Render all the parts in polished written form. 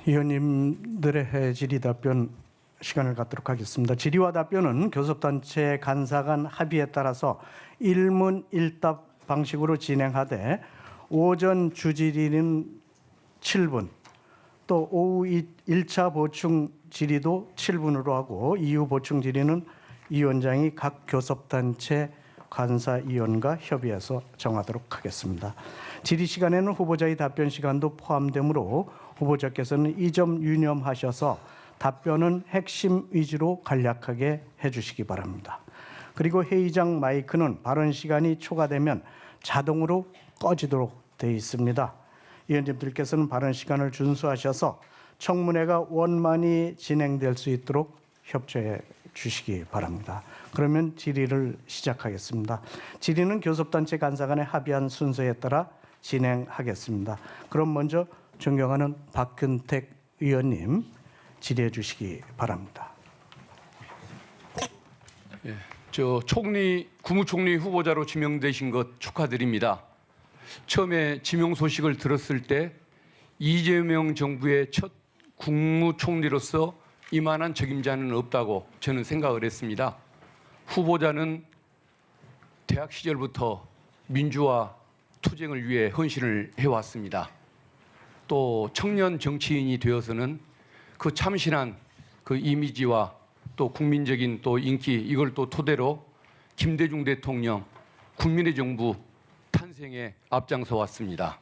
의원님들의 질의 답변 시간을 갖도록 하겠습니다. 질의와 답변은 교섭단체 간사 간 합의에 따라서 일문일답 방식으로 진행하되 오전 주질의는 7분, 또 오후 1차 보충 질의도 7분으로 하고 이후 보충 질의는 위원장이 각 교섭단체 간사위원과 협의해서 정하도록 하겠습니다. 질의 시간에는 후보자의 답변 시간도 포함되므로 후보자께서는 이 점 유념하셔서 답변은 핵심 위주로 간략하게 해주시기 바랍니다. 그리고 회의장 마이크는 발언 시간이 초과되면 자동으로 꺼지도록 되어 있습니다. 위원님들께서는 발언 시간을 준수하셔서 청문회가 원만히 진행될 수 있도록 협조해 주시기 바랍니다. 그러면 질의를 시작하겠습니다. 질의는 교섭단체 간사 간에 합의한 순서에 따라 진행하겠습니다. 그럼 먼저 존경하는 박근택 의원님 질의해 주시기 바랍니다. 예, 국무총리 후보자로 지명되신 것 축하드립니다. 처음에 지명 소식을 들었을 때 이재명 정부의 첫 국무총리로서 이만한 적임자는 없다고 저는 생각을 했습니다. 후보자는 대학 시절부터 민주화 투쟁을 위해 헌신을 해왔습니다. 또 청년 정치인이 되어서는 그 참신한 그 이미지와 또 국민적인 또 인기 이걸 또 토대로 김대중 대통령 국민의 정부 탄생에 앞장서 왔습니다.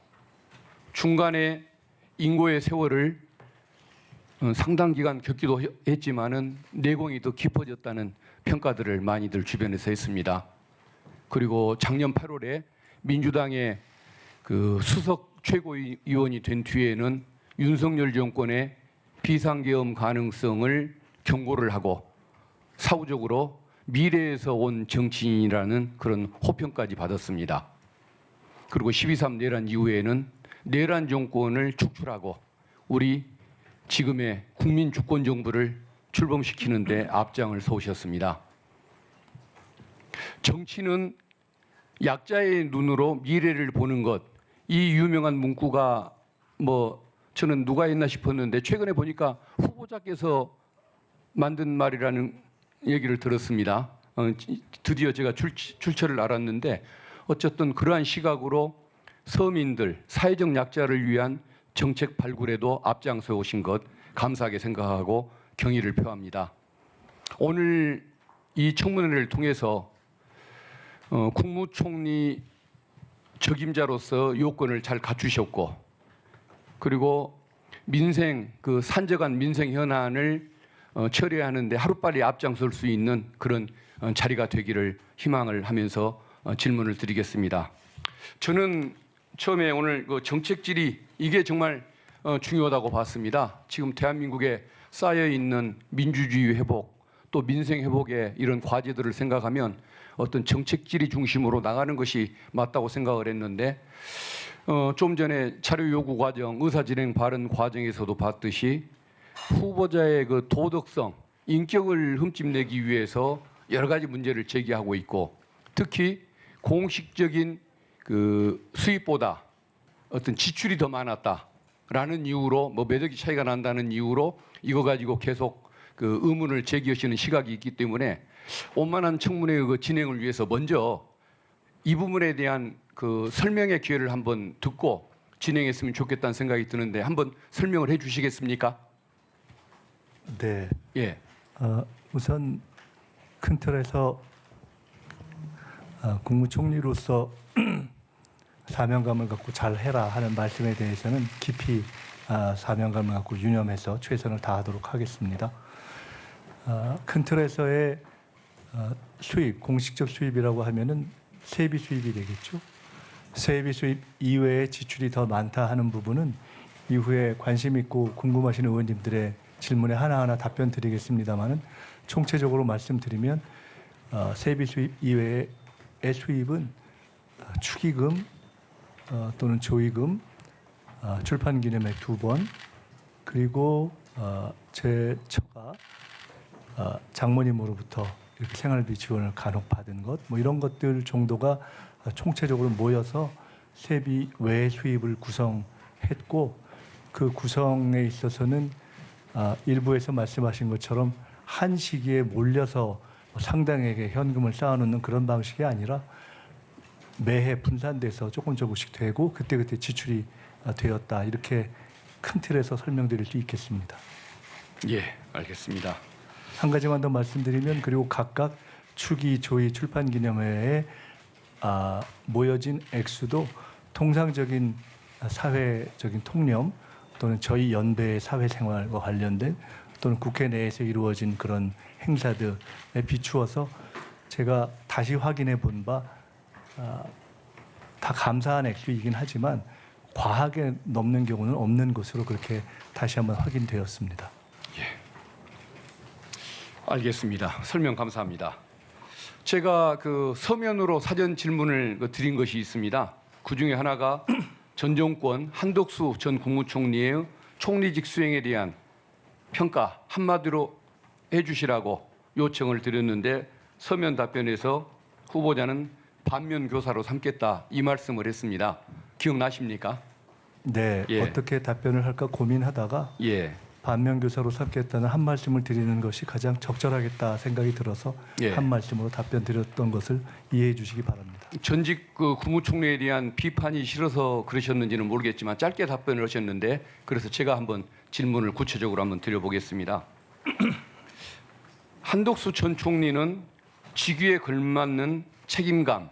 중간에 인고의 세월을 상당 기간 겪기도 했지만은 내공이 더 깊어졌다는 평가들을 많이들 주변에서 했습니다. 그리고 작년 8월에 민주당의 그 수석 최고위원이 된 뒤에는 윤석열 정권의 비상계엄 가능성을 경고를 하고 사후적으로 미래에서 온 정치인이라는 그런 호평까지 받았습니다. 그리고 12.3 내란 이후에는 내란 정권을 축출하고 우리 지금의 국민 주권 정부를 출범시키는 데 앞장을 서오셨습니다. 정치는 약자의 눈으로 미래를 보는 것, 이 유명한 문구가 저는 누가 했나 싶었는데 최근에 보니까 후보자께서 만든 말이라는 얘기를 들었습니다. 드디어 제가 출처를 알았는데 어쨌든 그러한 시각으로 서민들, 사회적 약자를 위한 정책 발굴에도 앞장서 오신 것 감사하게 생각하고 경의를 표합니다. 오늘 이 청문회를 통해서 국무총리 적임자로서 요건을 잘 갖추셨고 그리고 민생 그 산적한 민생 현안을 처리하는데 하루빨리 앞장설 수 있는 그런 자리가 되기를 희망을 하면서 질문을 드리겠습니다. 저는 처음에 오늘 그 정책 질의 이게 정말 중요하다고 봤습니다. 지금 대한민국에 쌓여 있는 민주주의 회복 또 민생 회복의 이런 과제들을 생각하면 어떤 정책 질의 중심으로 나가는 것이 맞다고 생각을 했는데 좀 전에 자료 요구 과정, 의사진행 발언 과정에서도 봤듯이 후보자의 그 도덕성, 인격을 흠집내기 위해서 여러 가지 문제를 제기하고 있고 특히 공식적인 그 수입보다 어떤 지출이 더 많았다라는 이유로 매덕이 차이가 난다는 이유로 이거 가지고 계속 그 의문을 제기하시는 시각이 있기 때문에 원만한 청문회의 그 진행을 위해서 먼저 이 부분에 대한 그 설명의 기회를 한번 듣고 진행했으면 좋겠다는 생각이 드는데 한번 설명을 해 주시겠습니까? 네. 예. 우선 큰 틀에서 국무총리로서 사명감을 갖고 잘 해라 하는 말씀에 대해서는 깊이 사명감을 갖고 유념해서 최선을 다하도록 하겠습니다. 큰 틀에서의 수입, 공식적 수입이라고 하면은 세비 수입이 되겠죠. 세비 수입 이외에 지출이 더 많다 하는 부분은 이후에 관심 있고 궁금하신 의원님들의 질문에 하나하나 답변 드리겠습니다만은 총체적으로 말씀드리면 세비 수입 이외의 수입은 축의금 또는 조의금, 출판기념회 2번 그리고 제 처가 장모님으로부터 이렇게 생활비 지원을 간혹 받은 것, 이런 것들 정도가 총체적으로 모여서 세비 외 수입을 구성했고 그 구성에 있어서는 일부에서 말씀하신 것처럼 한 시기에 몰려서 상당하게 현금을 쌓아놓는 그런 방식이 아니라 매해 분산돼서 조금씩 되고 그때그때 지출이 되었다. 이렇게 큰 틀에서 설명드릴 수 있겠습니다. 예, 알겠습니다. 한 가지만 더 말씀드리면 그리고 각각 추기, 조이, 출판기념회에 모여진 액수도 통상적인 사회적인 통념 또는 저희 연배의 사회생활과 관련된 또는 국회 내에서 이루어진 그런 행사들에 비추어서 제가 다시 확인해 본 바 다 감사한 액수이긴 하지만 과하게 넘는 경우는 없는 것으로 그렇게 다시 한번 확인되었습니다. 알겠습니다. 설명 감사합니다. 제가 그 서면으로 사전 질문을 드린 것이 있습니다. 그 중에 하나가 전 정권 한덕수 전 국무총리의 총리직 수행에 대한 평가 한마디로 해주시라고 요청을 드렸는데 서면 답변에서 후보자는 반면 교사로 삼겠다 이 말씀을 했습니다. 기억나십니까? 네, 예. 어떻게 답변을 할까 고민하다가 예. 반면교사로 삼겠다는 한 말씀을 드리는 것이 가장 적절하겠다 생각이 들어서 예. 한 말씀으로 답변 드렸던 것을 이해해 주시기 바랍니다. 전직 그 국무총리에 대한 비판이 싫어서 그러셨는지는 모르겠지만 짧게 답변을 하셨는데 그래서 제가 한번 질문을 구체적으로 한번 드려보겠습니다. 한덕수 전 총리는 직위에 걸맞는 책임감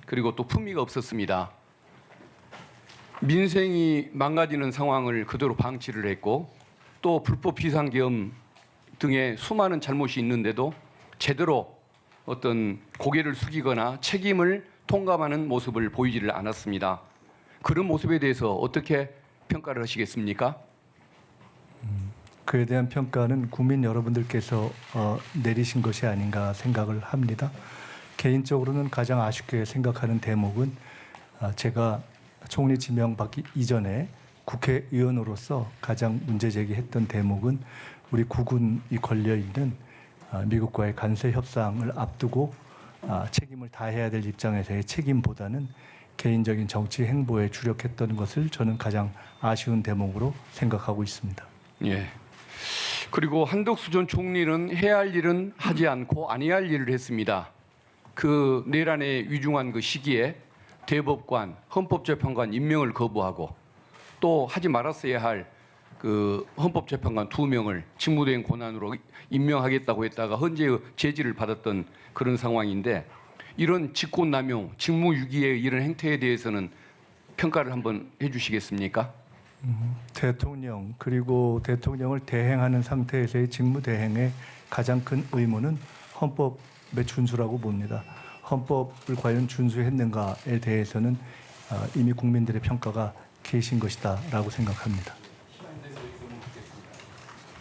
그리고 또 품위가 없었습니다. 민생이 망가지는 상황을 그대로 방치를 했고 또 불법 비상계엄 등의 수많은 잘못이 있는데도 제대로 어떤 고개를 숙이거나 책임을 통감하는 모습을 보이지를 않았습니다. 그런 모습에 대해서 어떻게 평가를 하시겠습니까? 그에 대한 평가는 국민 여러분들께서 내리신 것이 아닌가 생각을 합니다. 개인적으로는 가장 아쉽게 생각하는 대목은 제가 총리 지명받기 이전에 국회의원으로서 가장 문제 제기했던 대목은 우리 국군이 걸려 있는 미국과의 간세 협상을 앞두고 책임을 다해야 될 입장에서의 책임보다는 개인적인 정치 행보에 주력했던 것을 저는 가장 아쉬운 대목으로 생각하고 있습니다. 예. 그리고 한덕수 전 총리는 해야 할 일은 하지 않고 아니야 할 일을 했습니다. 그 내란에 위중한 그 시기에 대법관, 헌법재판관 임명을 거부하고 또 하지 말았어야 할 그 헌법재판관 2명을 직무대행 권한으로 임명하겠다고 했다가 헌재의 제지를 받았던 그런 상황인데 이런 직권남용, 직무유기의 이런 행태에 대해서는 평가를 한번 해주시겠습니까? 대통령 그리고 대통령을 대행하는 상태에서의 직무대행의 가장 큰 의무는 헌법의 준수라고 봅니다. 헌법을 과연 준수했는가에 대해서는 이미 국민들의 평가가 계신 것이다라고 생각합니다.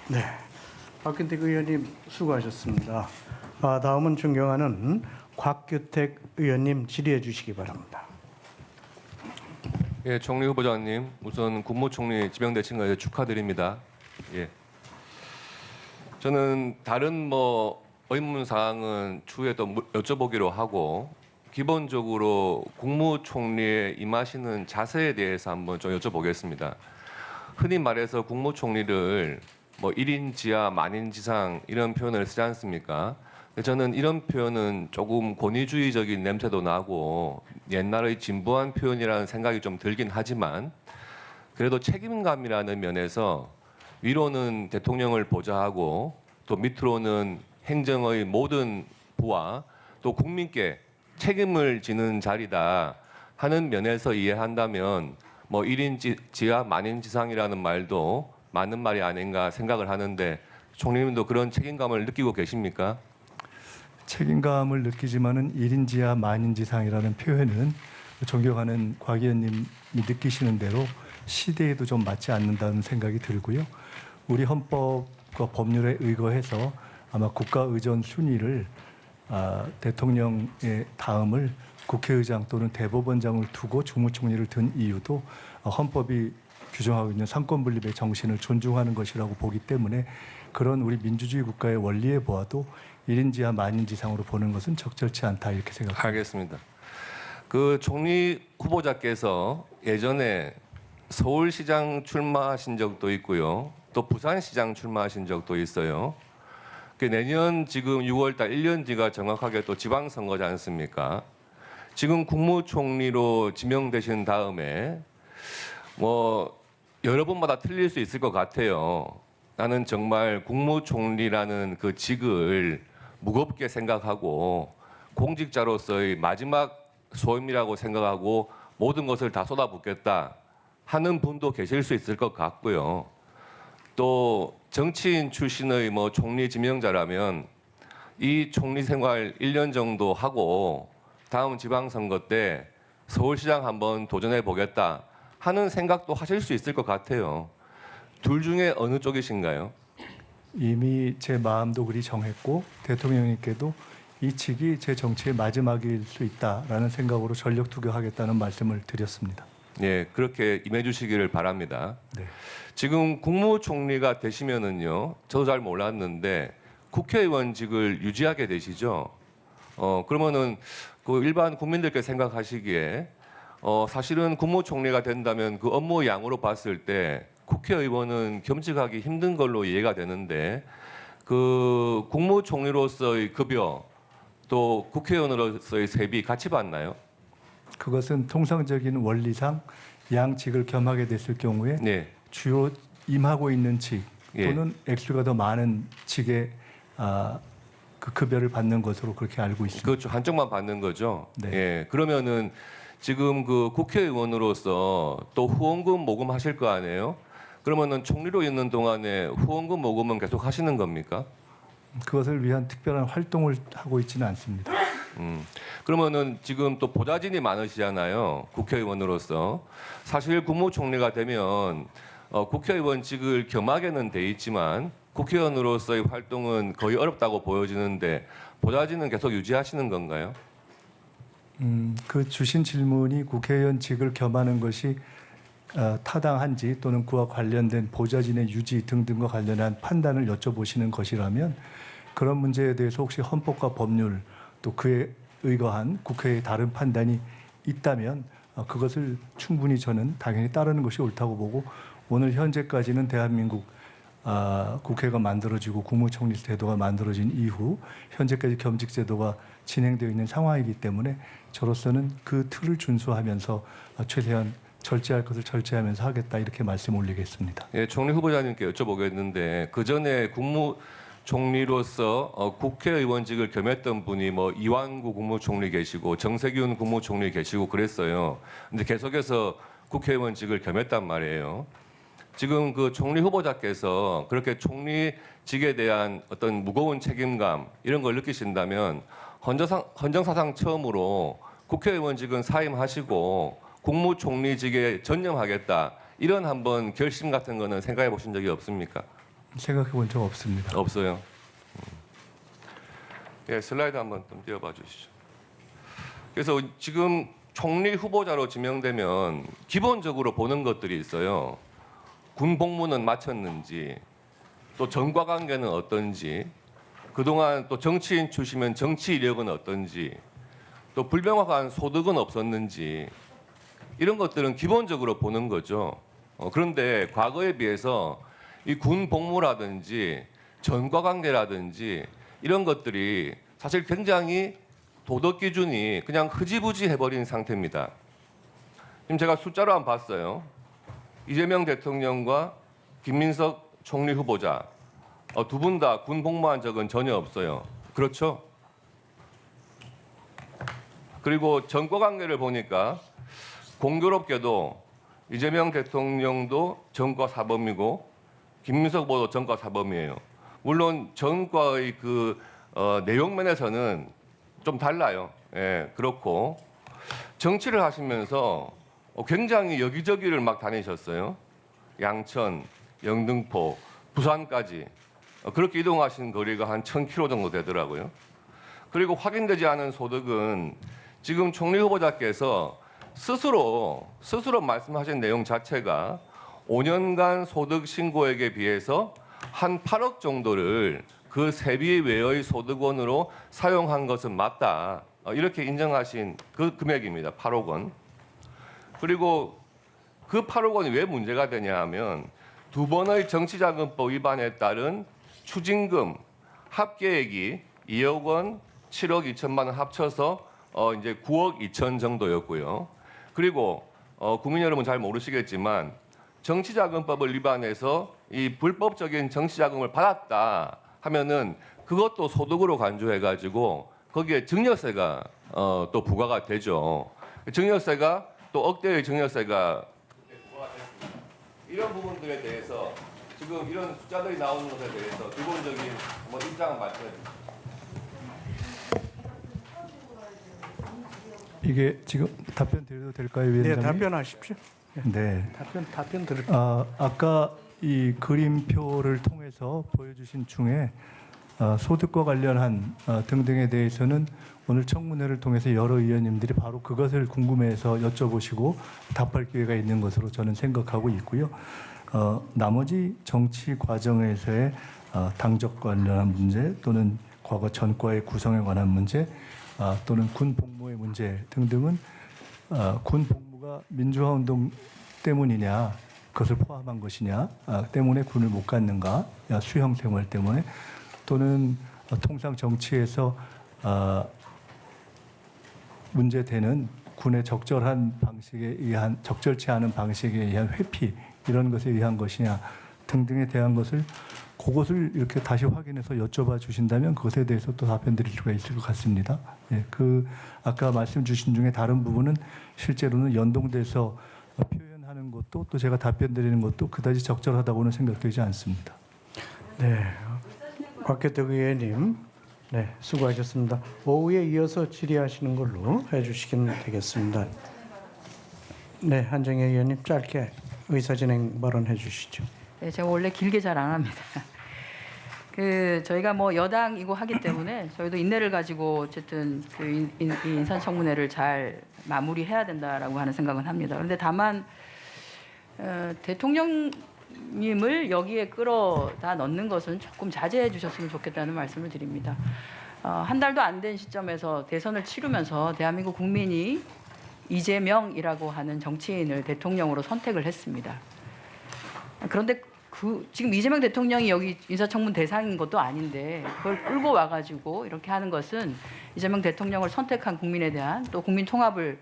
네, 박근택 의원님 수고하셨습니다. 다음은 존경하는 곽규택 의원님 질의해 주시기 바랍니다. 예, 총리 후보자님, 우선 국무총리 지명되신 것에 축하드립니다. 예. 저는 다른 의문 사항은 추후에 또 여쭤보기로 하고 기본적으로 국무총리에 임하시는 자세에 대해서 한번 좀 여쭤보겠습니다. 흔히 말해서 국무총리를 1인 지하 만인 지상 이런 표현을 쓰지 않습니까? 저는 이런 표현은 조금 권위주의적인 냄새도 나고 옛날의 진부한 표현이라는 생각이 좀 들긴 하지만 그래도 책임감이라는 면에서 위로는 대통령을 보좌하고 또 밑으로는 행정의 모든 부와 또 국민께 책임을 지는 자리다 하는 면에서 이해한다면 1인 지하 만인 지상이라는 말도 맞는 말이 아닌가 생각을 하는데 총리님도 그런 책임감을 느끼고 계십니까? 책임감을 느끼지만은 1인 지하 만인 지상이라는 표현은 존경하는 곽 의원님이 느끼시는 대로 시대에도 좀 맞지 않는다는 생각이 들고요. 우리 헌법과 법률에 의거해서 아마 국가 의전 순위를 대통령의 다음을 국회의장 또는 대법원장을 두고 국무총리를 둔 이유도 헌법이 규정하고 있는 삼권분립의 정신을 존중하는 것이라고 보기 때문에 그런 우리 민주주의 국가의 원리에 보아도 1인 지하 만인 지상으로 보는 것은 적절치 않다 이렇게 생각합니다. 알겠습니다. 그 총리 후보자께서 예전에 서울시장 출마하신 적도 있고요. 또 부산시장 출마하신 적도 있어요. 내년 지금 6월달 1년 뒤가 정확하게 또 지방선거지 않습니까? 지금 국무총리로 지명되신 다음에 뭐 여러 번마다 틀릴 수 있을 것 같아요. 나는 정말 국무총리라는 그 직을 무겁게 생각하고 공직자로서의 마지막 소임이라고 생각하고 모든 것을 다 쏟아붓겠다 하는 분도 계실 수 있을 것 같고요. 또 정치인 출신의 뭐 총리 지명자라면 이 총리 생활 1년 정도 하고 다음 지방선거 때 서울시장 한번 도전해 보겠다 하는 생각도 하실 수 있을 것 같아요. 둘 중에 어느 쪽이신가요? 이미 제 마음도 그리 정했고 대통령님께도 이 직이 제 정치의 마지막일 수 있다라는 생각으로 전력 투격하겠다는 말씀을 드렸습니다. 예, 그렇게 임해 주시기를 바랍니다. 네. 지금 국무총리가 되시면은요, 저도 잘 몰랐는데 국회의원직을 유지하게 되시죠. 그러면은 그 일반 국민들께 생각하시기에 사실은 국무총리가 된다면 그 업무 양으로 봤을 때 국회의원은 겸직하기 힘든 걸로 이해가 되는데 그 국무총리로서의 급여 또 국회의원으로서의 세비 같이 받나요? 그것은 통상적인 원리상 양직을 겸하게 됐을 경우에 네. 주요 임하고 있는 직 예. 또는 액수가 더 많은 직의 그 급여를 받는 것으로 그렇게 알고 있습니다. 그렇죠. 한쪽만 받는 거죠. 네. 예. 그러면은 지금 그 국회의원으로서 또 후원금 모금하실 거 아니에요? 그러면은 총리로 있는 동안에 후원금 모금은 계속 하시는 겁니까? 그것을 위한 특별한 활동을 하고 있지는 않습니다. 그러면은 지금 또 보좌진이 많으시잖아요. 국회의원으로서. 사실 국무총리가 되면 국회의원직을 겸하게는 돼 있지만 국회의원으로서의 활동은 거의 어렵다고 보여지는데 보좌진은 계속 유지하시는 건가요? 그 주신 질문이 국회의원직을 겸하는 것이 타당한지 또는 그와 관련된 보좌진의 유지 등등과 관련한 판단을 여쭤보시는 것이라면 그런 문제에 대해서 혹시 헌법과 법률 또 그에 의거한 국회의 다른 판단이 있다면 그것을 충분히 저는 당연히 따르는 것이 옳다고 보고 오늘 현재까지는 대한민국 국회가 만들어지고 국무총리 제도가 만들어진 이후 현재까지 겸직 제도가 진행되어 있는 상황이기 때문에 저로서는 그 틀을 준수하면서 최대한 절제할 것을 절제하면서 하겠다 이렇게 말씀 올리겠습니다. 예, 총리 후보자님께 여쭤보겠는데 그 전에 국무총리로서 국회의원직을 겸했던 분이 뭐 이완구 국무총리 계시고 정세균 국무총리 계시고 그랬어요. 근데 계속해서 국회의원직을 겸했단 말이에요. 지금 그 총리 후보자께서 그렇게 총리직에 대한 어떤 무거운 책임감 이런 걸 느끼신다면 헌정사상 처음으로 국회의원직은 사임하시고 국무총리직에 전념하겠다 이런 한번 결심 같은 거는 생각해 보신 적이 없습니까? 생각해 본 적 없습니다. 없어요. 예, 슬라이드 한번 좀 띄워봐 주시죠. 그래서 지금 총리 후보자로 지명되면 기본적으로 보는 것들이 있어요. 군 복무는 마쳤는지, 또 전과 관계는 어떤지, 그동안 또 정치인 출신이면 정치 이력은 어떤지, 또 불명확한 소득은 없었는지 이런 것들은 기본적으로 보는 거죠. 그런데 과거에 비해서 이 군 복무라든지 전과 관계라든지 이런 것들이 사실 굉장히 도덕 기준이 그냥 흐지부지 해버린 상태입니다. 지금 제가 숫자로 한번 봤어요. 이재명 대통령과 김민석 총리 후보자 두 분 다 군 복무한 적은 전혀 없어요. 그렇죠? 그리고 전과 관계를 보니까 공교롭게도 이재명 대통령도 전과 사범이고 김민석 후보도 전과 사범이에요. 물론 전과의 그 내용면에서는 좀 달라요. 예, 그렇고 정치를 하시면서 굉장히 여기저기를 막 다니셨어요. 양천, 영등포, 부산까지 그렇게 이동하신 거리가 한 1,000km 정도 되더라고요. 그리고 확인되지 않은 소득은 지금 총리 후보자께서 스스로 말씀하신 내용 자체가 5년간 소득 신고액에 비해서 한 8억 정도를 그 세비 외의 소득원으로 사용한 것은 맞다. 이렇게 인정하신 그 금액입니다. 8억 원. 그리고 그 8억 원이 왜 문제가 되냐 하면 두 번의 정치자금법 위반에 따른 추징금 합계액이 2억 원, 7억 2천만 원 합쳐서 이제 9억 2천 정도였고요. 그리고 국민 여러분 잘 모르시겠지만 정치자금법을 위반해서 이 불법적인 정치자금을 받았다 하면은 그것도 소득으로 간주해가지고 거기에 증여세가 또 부과가 되죠. 증여세가 또 억대의 증여세가 부과됐습니다. 이런 부분들에 대해서 지금 이런 숫자들이 나오는 것에 대해서 기본적인 한번 입장을 말씀해 주십시오. 이게 지금 답변 드려도 될까요, 네, 위원장님? 답변하십시오. 네. 답변 드릴게요. 아까 이 그림표를 통해서 보여주신 중에 소득과 관련한 등등에 대해서는 오늘 청문회를 통해서 여러 의원님들이 바로 그것을 궁금해해서 여쭤보시고 답할 기회가 있는 것으로 저는 생각하고 있고요. 나머지 정치 과정에서의 당적 관련한 문제 또는 과거 전과의 구성에 관한 문제 또는 군 복무의 문제 등등은 군 복무가 민주화 운동 때문이냐 그것을 포함한 것이냐 때문에 군을 못 갔는가 수형 생활 때문에 또는 통상 정치에서 문제되는 군의 적절한 방식에 의한 적절치 않은 방식에 의한 회피 이런 것에 의한 것이냐 등등에 대한 것을 그것을 이렇게 다시 확인해서 여쭤봐 주신다면 그것에 대해서 또 답변 드릴 수가 있을 것 같습니다. 예, 그 아까 말씀 주신 중에 다른 부분은 실제로는 연동돼서 표현하는 것도 또 제가 답변 드리는 것도 그다지 적절하다고는 생각되지 않습니다. 네, 곽혜택 의원님, 네, 수고하셨습니다. 오후에 이어서 질의하시는 걸로 해주시면 되겠습니다. 네, 한정혜 의원님 짧게 의사진행 발언해 주시죠. 네, 제가 원래 길게 잘 안 합니다. 저희가 뭐 여당이고 하기 때문에 저희도 인내를 가지고 어쨌든 이 인사청문회를 잘 마무리해야 된다라고 하는 생각은 합니다. 그런데 다만 대통령님을 여기에 끌어다 넣는 것은 조금 자제해 주셨으면 좋겠다는 말씀을 드립니다. 한 달도 안 된 시점에서 대선을 치르면서 대한민국 국민이 이재명이라고 하는 정치인을 대통령으로 선택을 했습니다. 그런데 지금 이재명 대통령이 여기 인사청문 대상인 것도 아닌데 그걸 끌고 와가지고 이렇게 하는 것은 이재명 대통령을 선택한 국민에 대한 또 국민 통합을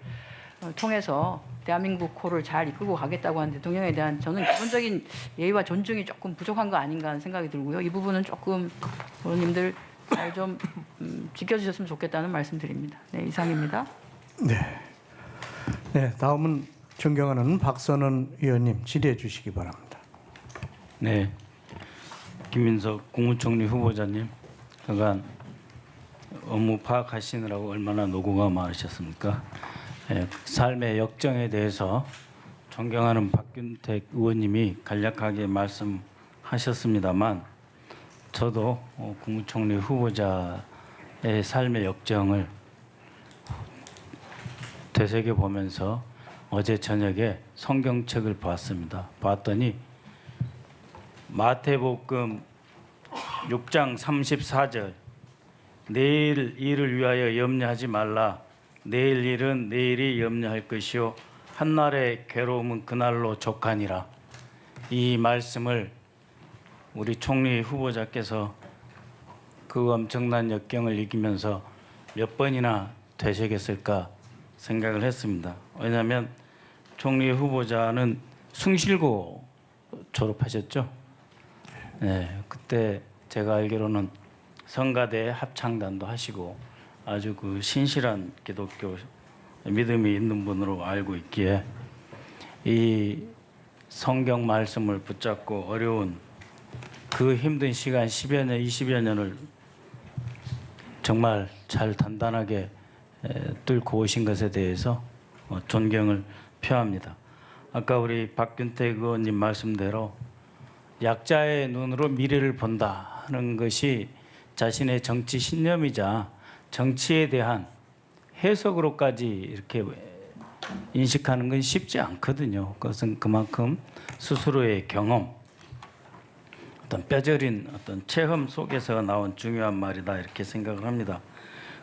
통해서 대한민국 코를 잘 이끌고 가겠다고 하는 대통령에 대한 저는 기본적인 예의와 존중이 조금 부족한 거 아닌가 하는 생각이 들고요. 이 부분은 조금 의원님들 잘 좀 지켜주셨으면 좋겠다는 말씀드립니다. 네, 이상입니다. 네, 네, 다음은 존경하는 박선원 의원님 질의해 주시기 바랍니다. 네, 김민석 국무총리 후보자님, 그간 업무 파악하시느라고 얼마나 노고가 많으셨습니까? 삶의 역정에 대해서 존경하는 박균택 의원님이 간략하게 말씀하셨습니다만 저도 국무총리 후보자의 삶의 역정을 되새겨보면서 어제 저녁에 성경책을 봤습니다. 봤더니 마태복음 6장 34절 내일 일을 위하여 염려하지 말라 내일 일은 내일이 염려할 것이요 한날의 괴로움은 그날로 족하니라. 이 말씀을 우리 총리 후보자께서 그 엄청난 역경을 이기면서 몇 번이나 되새겼을까 생각을 했습니다. 왜냐하면 총리 후보자는 숭실고 졸업하셨죠. 네, 그때 제가 알기로는 성가대 합창단도 하시고 아주 그 신실한 기독교 믿음이 있는 분으로 알고 있기에 이 성경 말씀을 붙잡고 어려운 그 힘든 시간 10여 년, 20여 년을 정말 잘 단단하게 뚫고 오신 것에 대해서 존경을 표합니다. 아까 우리 박균택 의원님 말씀대로 약자의 눈으로 미래를 본다는 것이 자신의 정치 신념이자 정치에 대한 해석으로까지 이렇게 인식하는 건 쉽지 않거든요. 그것은 그만큼 스스로의 경험, 어떤 뼈저린 어떤 체험 속에서 나온 중요한 말이다 이렇게 생각을 합니다.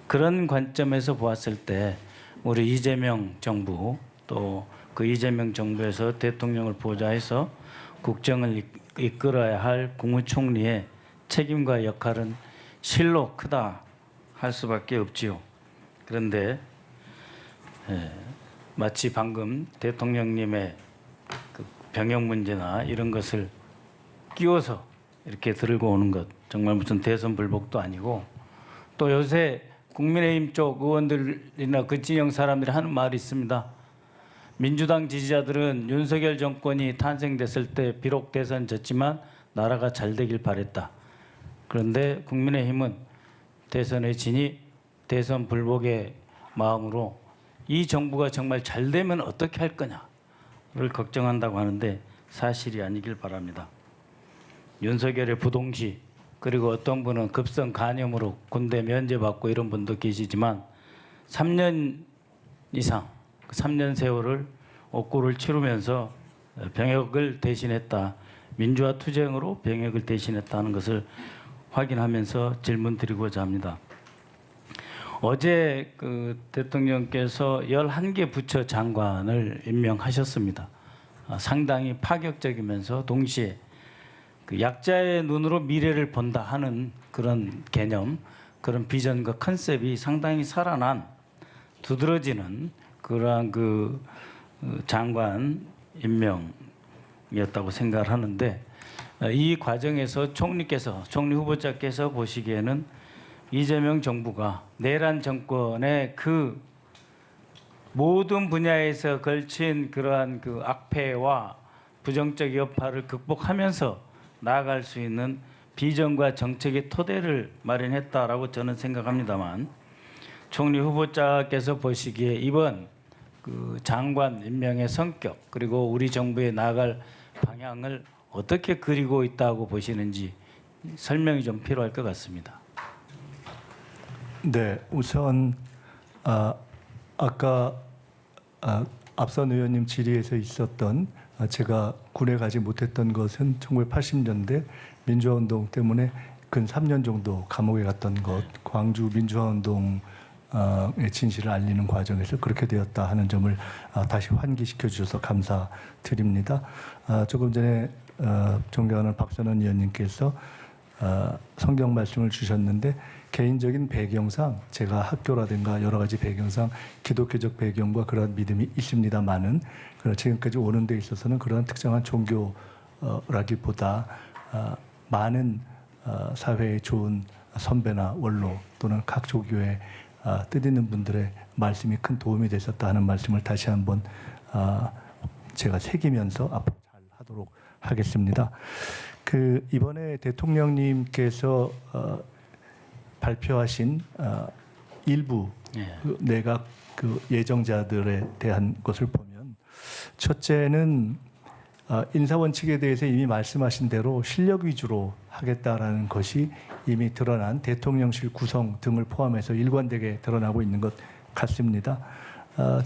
그런 관점에서 보았을 때 우리 이재명 정부 또 그 이재명 정부에서 대통령을 보좌해서 국정을 이끌어야 할 국무총리의 책임과 역할은 실로 크다 할 수밖에 없지요. 그런데 마치 방금 대통령님의 그 병역 문제나 이런 것을 끼워서 이렇게 들고 오는 것 정말 무슨 대선 불복도 아니고, 또 요새 국민의힘 쪽 의원들이나 그 진영 사람들이 하는 말이 있습니다. 민주당 지지자들은 윤석열 정권이 탄생됐을 때 비록 대선 졌지만 나라가 잘 되길 바랬다. 그런데 국민의힘은 대선에 지니 대선 불복의 마음으로 이 정부가 정말 잘 되면 어떻게 할 거냐를 걱정한다고 하는데 사실이 아니길 바랍니다. 윤석열의 부동시, 그리고 어떤 분은 급성 간염으로 군대 면제받고 이런 분도 계시지만 3년 이상, 3년 세월을 옥고를 치르면서 병역을 대신했다. 민주화 투쟁으로 병역을 대신했다는 것을 확인하면서 질문드리고자 합니다. 어제 그 대통령께서 11개 부처 장관을 임명하셨습니다. 상당히 파격적이면서 동시에 그 약자의 눈으로 미래를 본다 하는 그런 개념, 그런 비전과 컨셉이 상당히 살아난 두드러지는 그러한 그 장관 임명이었다고 생각을 하는데, 이 과정에서 총리 후보자께서 보시기에는 이재명 정부가 내란 정권의 그 모든 분야에서 걸친 그러한 그 악폐와 부정적 여파를 극복하면서 나아갈 수 있는 비전과 정책의 토대를 마련했다라고 저는 생각합니다만, 총리 후보자께서 보시기에 이번 그 장관 임명의 성격, 그리고 우리 정부의 나아갈 방향을 어떻게 그리고 있다고 보시는지 설명이 좀 필요할 것 같습니다. 네, 우선 아까 앞선 의원님 질의에서 있었던 제가 군에 가지 못했던 것은 1980년대 민주화운동 때문에 근 3년 정도 감옥에 갔던 것, 광주 민주화운동의 진실을 알리는 과정에서 그렇게 되었다 하는 점을 다시 환기시켜 주셔서 감사드립니다. 조금 전에 존경하는 박선원 의원님께서 성경 말씀을 주셨는데, 개인적인 배경상 제가 학교라든가 여러 가지 배경상 기독교적 배경과 그러한 믿음이 있습니다만은, 지금까지 오는 데 있어서는 그러한 특정한 종교라기보다 많은 사회에 좋은 선배나 원로 또는 각 조교의 뜻있는 분들의 말씀이 큰 도움이 됐었다 하는 말씀을 다시 한번 제가 새기면서 앞으로 잘 하도록 하겠습니다. 그 이번에 대통령님께서 발표하신 일부 그 내각 그 예정자들에 대한 것을 보면, 첫째는 인사 원칙에 대해서 이미 말씀하신 대로 실력 위주로 하겠다라는 것이 이미 드러난 대통령실 구성 등을 포함해서 일관되게 드러나고 있는 것 같습니다.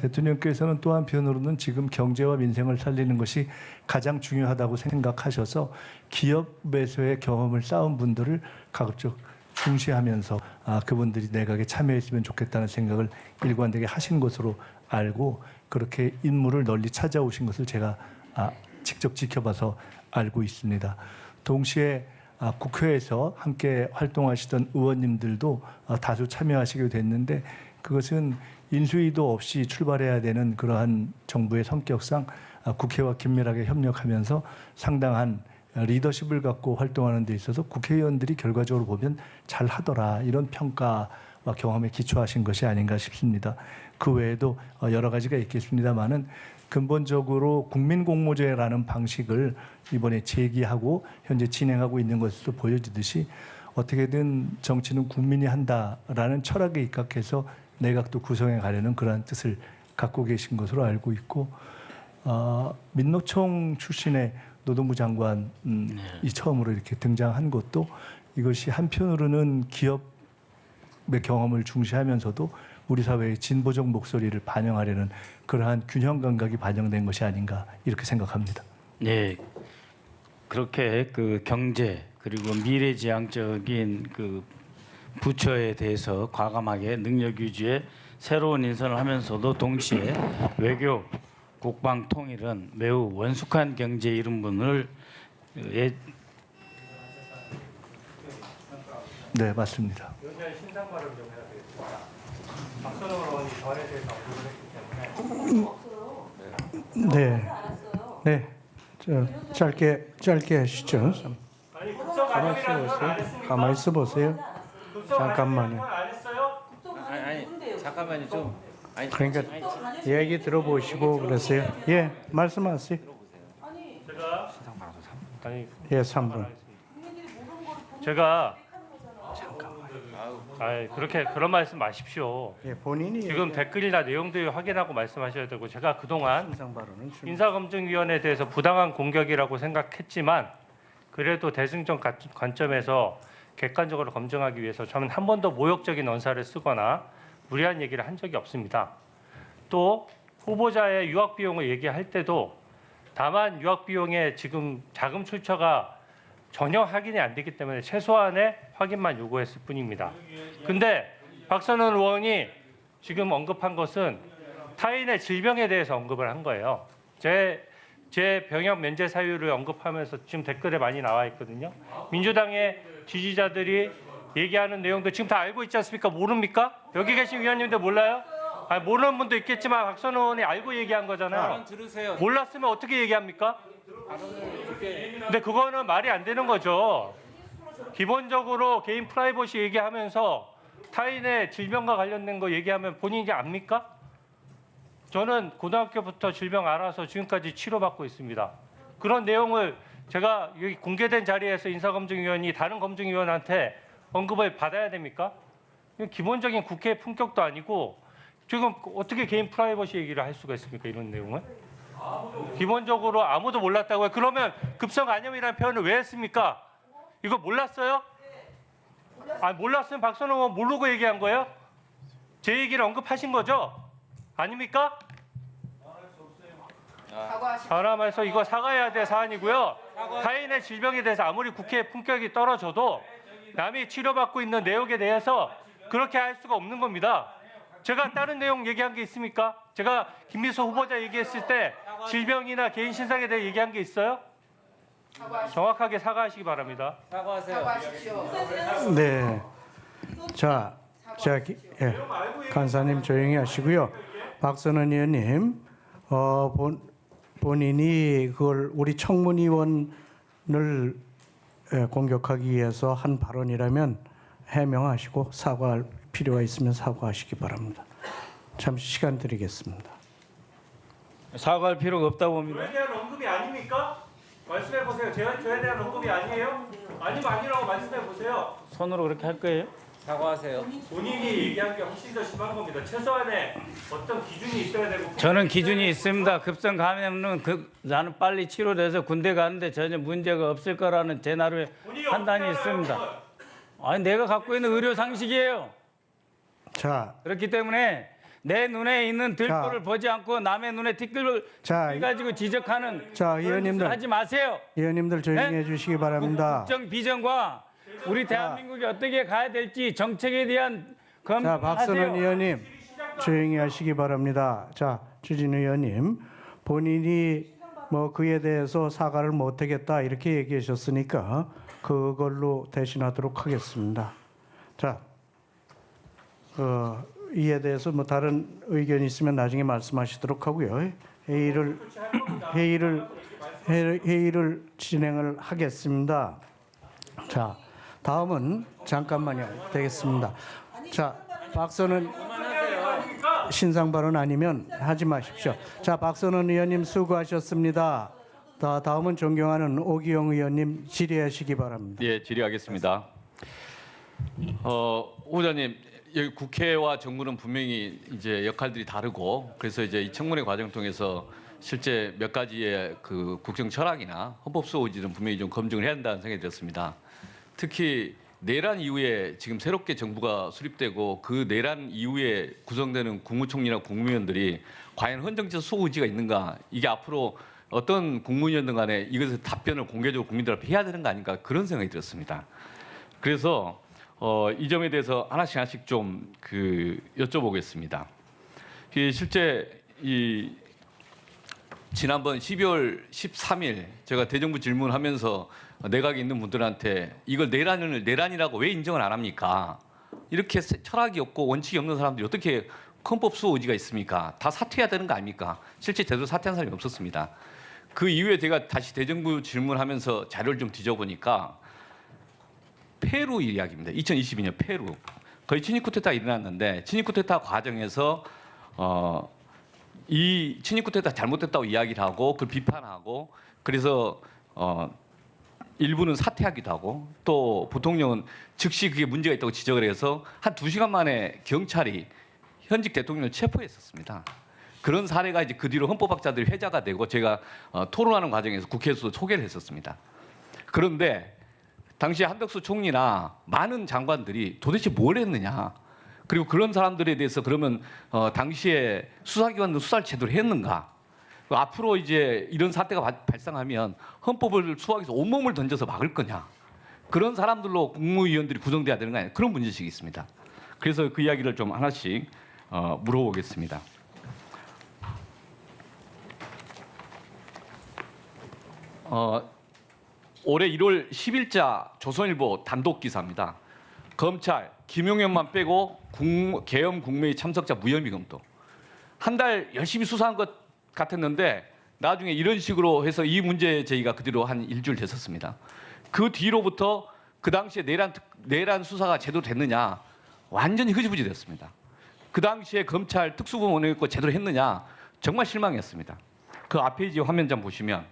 대통령께서는 또 한편으로는 지금 경제와 민생을 살리는 것이 가장 중요하다고 생각하셔서 기업에서의 경험을 쌓은 분들을 가급적 중시하면서 그분들이 내각에 참여했으면 좋겠다는 생각을 일관되게 하신 것으로 알고, 그렇게 인물을 널리 찾아오신 것을 제가 직접 지켜봐서 알고 있습니다. 동시에 국회에서 함께 활동하시던 의원님들도 다수 참여하시게 됐는데, 그것은 인수위도 없이 출발해야 되는 그러한 정부의 성격상 국회와 긴밀하게 협력하면서 상당한 리더십을 갖고 활동하는 데 있어서 국회의원들이 결과적으로 보면 잘하더라, 이런 평가와 경험에 기초하신 것이 아닌가 싶습니다. 그 외에도 여러 가지가 있겠습니다만은, 근본적으로 국민공모제라는 방식을 이번에 제기하고 현재 진행하고 있는 것으로 보여지듯이, 어떻게든 정치는 국민이 한다라는 철학에 입각해서 내각도 구성해 가려는 그러한 뜻을 갖고 계신 것으로 알고 있고, 민노총 출신의 노동부 장관이 처음으로 이렇게 등장한 것도, 이것이 한편으로는 기업의 경험을 중시하면서도 우리 사회의 진보적 목소리를 반영하려는 그러한 균형 감각이 반영된 것이 아닌가, 이렇게 생각합니다. 네, 그렇게 그 경제 그리고 미래지향적인 그 부처에 대해서 과감하게 능력 유지에 새로운 인선을 하면서도 동시에 외교 국방 통일은 매우 원숙한 경제 이른분을 네, 맞습니다. 네. 네. 짧게 하시죠. 가만히 있어 보세요. 가만히 있어 보세요. 잠깐만요. 잠깐만요 좀. 그러니까 얘기 들어보시고 그러세요. 예, 말씀하세요. 예, 3분. 제가 그렇게 그런 말씀 마십시오. 예, 본인이 지금 댓글이나 내용들 확인하고 말씀하셔야 되고 제가 그동안 인상 발언은 인사검증위원회에 대해서 부당한 공격이라고 생각했지만 그래도 대승적 관점에서 객관적으로 검증하기 위해서 저는 한 번도 모욕적인 언사를 쓰거나 무리한 얘기를 한 적이 없습니다. 또 후보자의 유학 비용을 얘기할 때도 다만 유학 비용의 지금 자금 출처가 전혀 확인이 안 되기 때문에 최소한의 확인만 요구했을 뿐입니다. 근데 박선원 의원이 지금 언급한 것은 타인의 질병에 대해서 언급을 한 거예요. 제 병역 면제 사유를 언급하면서 지금 댓글에 많이 나와 있거든요. 민주당의 지지자들이 얘기하는 내용도 지금 다 알고 있지 않습니까? 모릅니까? 여기 계신 위원님들 몰라요? 모르는 분도 있겠지만 박선원 의원이 알고 얘기한 거잖아요. 몰랐으면 어떻게 얘기합니까? 근데 그거는 말이 안 되는 거죠. 기본적으로 개인 프라이버시 얘기하면서 타인의 질병과 관련된 거 얘기하면 본인이 압니까? 저는 고등학교부터 질병 알아서 지금까지 치료받고 있습니다. 그런 내용을 제가 여기 공개된 자리에서 인사검증위원이 다른 검증위원한테 언급을 받아야 됩니까? 이건 기본적인 국회의 품격도 아니고 지금 어떻게 개인 프라이버시 얘기를 할 수가 있습니까? 이런 내용을? 기본적으로 아무도 몰랐다고요. 그러면 급성간염이라는 표현을 왜 했습니까? 이거 몰랐어요? 몰랐으면 박선호 의원 모르고 얘기한 거예요? 제 얘기를 언급하신 거죠? 아닙니까? 사람에서 이거 사과해야 될 사안이고요. 타인의 질병에 대해서 아무리 국회의 품격이 떨어져도 남이 치료받고 있는 내용에 대해서 그렇게 할 수가 없는 겁니다. 제가 다른 내용 얘기한 게 있습니까? 제가 김미수 후보자 얘기했을 때 질병이나 개인 신상에 대해 얘기한 게 있어요? 정확하게 사과하시기 바랍니다. 네. 자, 예. 간사님 조용히 하시고요. 박선원 의원님, 본인이 그걸 우리 청문위원을 공격하기 위해서 한 발언이라면 해명하시고 사과할 필요가 있으면 사과하시기 바랍니다. 잠시 시간 드리겠습니다. 사과할 필요가 없다고 봅니다. 저에 대한 언급이 아닙니까? 말씀해 보세요. 저에 대한 언급이 아니에요? 아니면 아니라고 말씀해 보세요. 손으로 그렇게 할 거예요? 사과하세요. 본인이 얘기한 게 훨씬 더 심한 겁니다. 최소한의 어떤 기준이 있어야 되고. 저는 기준이 있습니다. 급성 감염은 나는 빨리 치료돼서 군대 가는데 전혀 문제가 없을 거라는 제 나름의 판단이 있습니다. 내가 갖고 있는 의료 상식이에요. 자, 그렇기 때문에 내 눈에 있는 들보를 보지 않고 남의 눈에 티끌을 가지고 지적하는 그런 의원님들 짓을 하지 마세요. 의원님들 조용히 네? 해주시기 바랍니다. 국정 비전과 우리 대한민국이 어떻게 가야 될지 정책에 대한 자, 박선원 검토하세요. 의원님 조용히 하시기 바랍니다. 자, 주진 의원님 본인이 뭐 그에 대해서 사과를 못하겠다 이렇게 얘기하셨으니까 그걸로 대신하도록 하겠습니다. 자, 이에 대해서 뭐 다른 의견이 있으면 나중에 말씀하시도록 하고요. 회의를 진행을 하겠습니다. 자, 다음은 잠깐만요. 되겠습니다. 자, 박선원 신상 발언 아니면 하지 마십시오. 자, 박선원 의원님 수고하셨습니다. 다음은 존경하는 오기영 의원님 질의하시기 바랍니다. 예, 질의하겠습니다. 후보자님, 여기 국회와 정부는 분명히 이제 역할들이 다르고 그래서 이제 이 청문회 과정 통해서 실제 몇 가지의 그 국정 철학이나 헌법 수호지는 분명히 좀 검증을 해야 한다는 생각이 들었습니다. 특히 내란 이후에 지금 새롭게 정부가 수립되고 그 내란 이후에 구성되는 국무총리나 국무위원들이 과연 헌정적 수호 의지가 있는가, 이게 앞으로 어떤 국무위원들 간에 이것에 답변을 공개적으로 국민들 앞에 해야 되는 거 아닌가, 그런 생각이 들었습니다. 그래서 이 점에 대해서 하나씩 좀 여쭤보겠습니다. 실제 이 지난번 12월 13일 제가 대정부 질문하면서 내각에 있는 분들한테 이걸 내란이라고 왜 인정을 안 합니까? 이렇게 철학이 없고 원칙이 없는 사람들이 어떻게 헌법 수호 의지가 있습니까? 다 사퇴해야 되는 거 아닙니까? 실제 제대로 사퇴한 사람이 없었습니다. 그 이후에 제가 다시 대정부 질문하면서 자료를 좀 뒤져보니까 페루 이야기입니다. 2022년 페루. 거의 친일 쿠데타가 일어났는데 친일 쿠데타 과정에서 이 친일 쿠데타 잘못됐다고 이야기를 하고 그걸 비판하고 그래서 일부는 사퇴하기도 하고 또 부통령은 즉시 그게 문제가 있다고 지적을 해서 한 2시간 만에 경찰이 현직 대통령을 체포했었습니다. 그런 사례가 이제 그 뒤로 헌법학자들이 회자가 되고 제가 토론하는 과정에서 국회에서도 소개를 했었습니다. 그런데 당시 한덕수 총리나 많은 장관들이 도대체 뭘 했느냐? 그리고 그런 사람들에 대해서 그러면 당시에 수사기관도 수사를 제대로 했는가? 앞으로 이제 이런 사태가 발생하면 헌법을 수호하기 위해서 온몸을 던져서 막을 거냐? 그런 사람들로 국무위원들이 구성돼야 되는 거 아니냐? 그런 문제식이 있습니다. 그래서 그 이야기를 좀 하나씩 물어보겠습니다. 올해 1월 10일자 조선일보 단독 기사입니다. 검찰 김용현만 빼고 계엄 국무회의 참석자 무혐의 검토. 한 달 열심히 수사한 것 같았는데 나중에 이런 식으로 해서 이 문제 제기가 그 뒤로 한 일주일 됐었습니다. 그 뒤로부터 그 당시에 내란 수사가 제대로 됐느냐 완전히 흐지부지 됐습니다. 그 당시에 검찰 특수부문을 있고 제대로 했느냐 정말 실망했습니다. 그 앞에 이제 화면 좀 보시면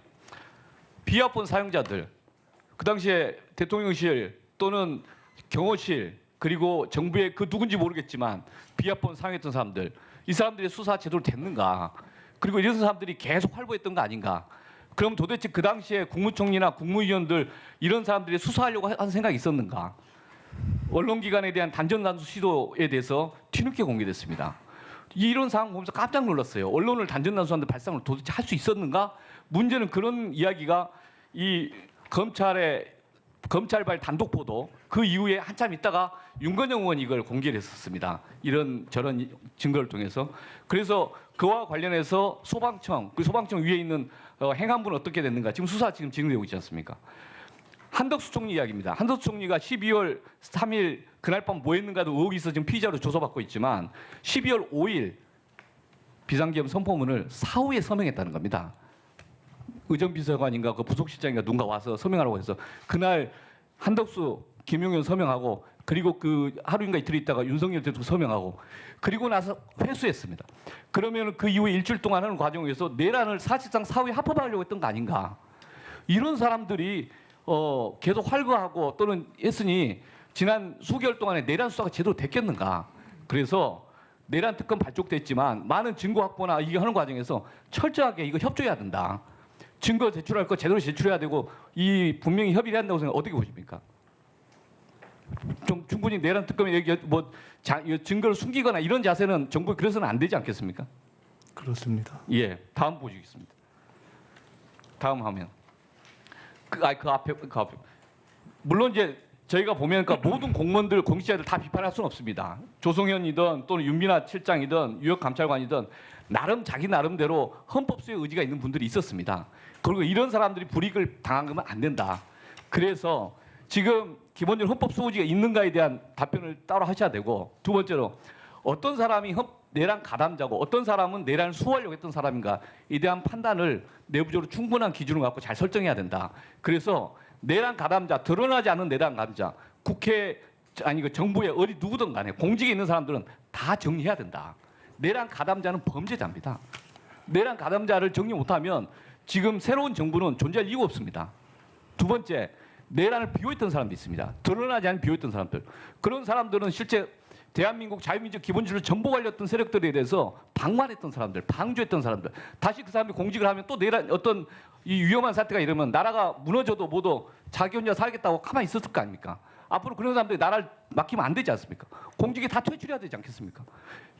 비합본 사용자들 그 당시에 대통령실 또는 경호실 그리고 정부의 그 누군지 모르겠지만 비합본 사용했던 사람들 이 사람들의 수사 제대로 됐는가 그리고 이런 사람들이 계속 활보했던 거 아닌가 그럼 도대체 그 당시에 국무총리나 국무위원들 이런 사람들이 수사하려고 한 생각이 있었는가 언론기관에 대한 단전단수 시도에 대해서 뒤늦게 공개됐습니다. 이런 상황 보면서 깜짝 놀랐어요. 언론을 단전단수하는데 발상을 도대체 할 수 있었는가? 문제는 그런 이야기가 이 검찰발 단독 보도 그 이후에 한참 있다가 윤건영 의원이 이걸 공개를 했었습니다. 이런 저런 증거를 통해서 그래서 그와 관련해서 소방청 그 소방청 위에 있는 행안부는 어떻게 됐는가 지금 수사 지금 진행되고 있지 않습니까? 한덕수 총리 이야기입니다. 한덕수 총리가 12월 3일 그날 밤 뭐 했는가도 의혹이 있어 지금 피의자로 조사받고 있지만 12월 5일 비상계엄 선포문을 사후에 서명했다는 겁니다. 의정비서관인가 그 부속실장인가 누군가 와서 서명하라고 해서 그날 한덕수, 김용현 서명하고 그리고 그 하루인가 이틀 있다가 윤석열 대통령 서명하고 그리고 나서 회수했습니다. 그러면 그 이후에 일주일 동안 하는 과정에서 내란을 사실상 사후에 합법화하려고 했던 거 아닌가? 이런 사람들이 계속 활거하고 또는 했으니 지난 수개월 동안에 내란 수사가 제대로 됐겠는가? 그래서 내란 특검 발족됐지만 많은 증거 확보나 이게 하는 과정에서 철저하게 이거 협조해야 된다. 증거 제출할 거 제대로 제출해야 되고 이 분명히 협의를 한다고 생각 어떻게 보십니까? 좀 충분히 내란 특검에 증거를 숨기거나 이런 자세는 정부 그래서는 안 되지 않겠습니까? 그렇습니다. 예, 다음 보시겠습니다. 다음 화면. 그 앞에. 물론 이제 저희가 보면 그러니까 모든 공무원들, 공직자들 다 비판할 수는 없습니다. 조성현이든 또는 윤미나 실장이든 유역 감찰관이든 자기 나름대로 헌법 수의 의지가 있는 분들이 있었습니다. 그리고 이런 사람들이 불이익을 당하면 안 된다. 그래서 지금 기본적으로 헌법 수호 의지가 있는가에 대한 답변을 따로 하셔야 되고 두 번째로 어떤 사람이 내란 가담자고 어떤 사람은 내란을 수호하려고 했던 사람인가에 대한 판단을 내부적으로 충분한 기준을 갖고 잘 설정해야 된다. 그래서 내란 가담자, 드러나지 않은 내란 가담자, 국회 아니 그 정부의 어디 누구든 간에 공직에 있는 사람들은 다 정리해야 된다. 내란 가담자는 범죄자입니다. 내란 가담자를 정리 못하면 지금 새로운 정부는 존재할 이유가 없습니다. 두 번째, 내란을 비호했던 사람도 있습니다. 드러나지 않은 비호했던 사람들. 그런 사람들은 실제 대한민국 자유민주 기본주의를 전복하려던 세력들에 대해서 방관했던 사람들, 방조했던 사람들. 다시 그 사람이 공직을 하면 또 내란 어떤 이 위험한 사태가 이러면 나라가 무너져도 뭐도 자기 혼자 살겠다고 가만히 있었을 거 아닙니까? 앞으로 그런 사람들이 나라를 맡기면 안 되지 않습니까? 공직에 다 퇴출해야 되지 않겠습니까?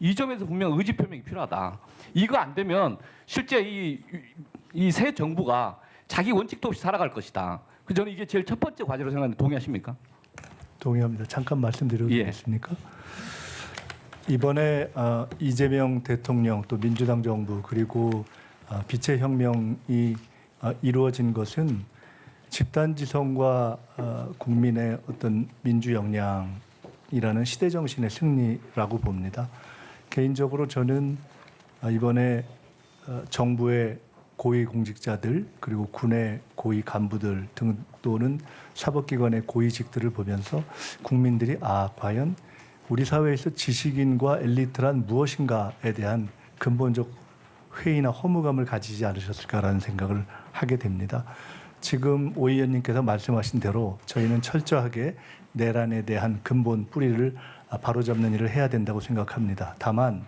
이 점에서 분명 의지 표명이 필요하다. 이거 안 되면 실제 이 새 정부가 자기 원칙도 없이 살아갈 것이다. 저는 이게 제일 첫 번째 과제로 생각하는데 동의하십니까? 동의합니다. 잠깐 말씀드려도 예. 되겠습니까? 이번에 이재명 대통령 또 민주당 정부 그리고 빛의 혁명이 이루어진 것은 집단지성과 국민의 어떤 민주 역량이라는 시대 정신의 승리라고 봅니다. 개인적으로 저는 이번에 정부의 고위 공직자들 그리고 군의 고위 간부들 등 또는 사법기관의 고위직들을 보면서 국민들이 과연 우리 사회에서 지식인과 엘리트란 무엇인가에 대한 근본적 회의나 허무감을 가지지 않으셨을까라는 생각을 하게 됩니다. 지금 오 의원님께서 말씀하신 대로 저희는 철저하게 내란에 대한 근본 뿌리를 바로잡는 일을 해야 된다고 생각합니다. 다만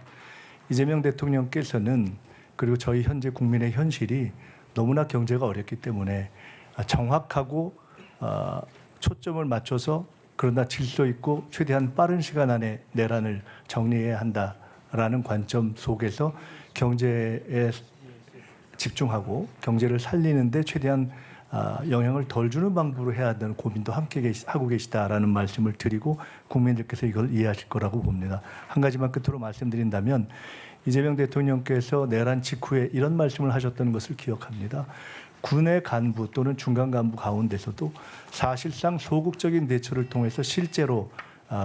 이재명 대통령께서는 그리고 저희 현재 국민의 현실이 너무나 경제가 어렵기 때문에 정확하고 초점을 맞춰서 그러나 질서 있고 최대한 빠른 시간 안에 내란을 정리해야 한다라는 관점 속에서 경제에 집중하고 경제를 살리는데 최대한 영향을 덜 주는 방법으로 해야 한다는 고민도 함께 하고 계시다라는 말씀을 드리고 국민들께서 이걸 이해하실 거라고 봅니다. 한 가지만 끝으로 말씀드린다면 이재명 대통령께서 내란 직후에 이런 말씀을 하셨던 것을 기억합니다. 군의 간부 또는 중간 간부 가운데서도 사실상 소극적인 대처를 통해서 실제로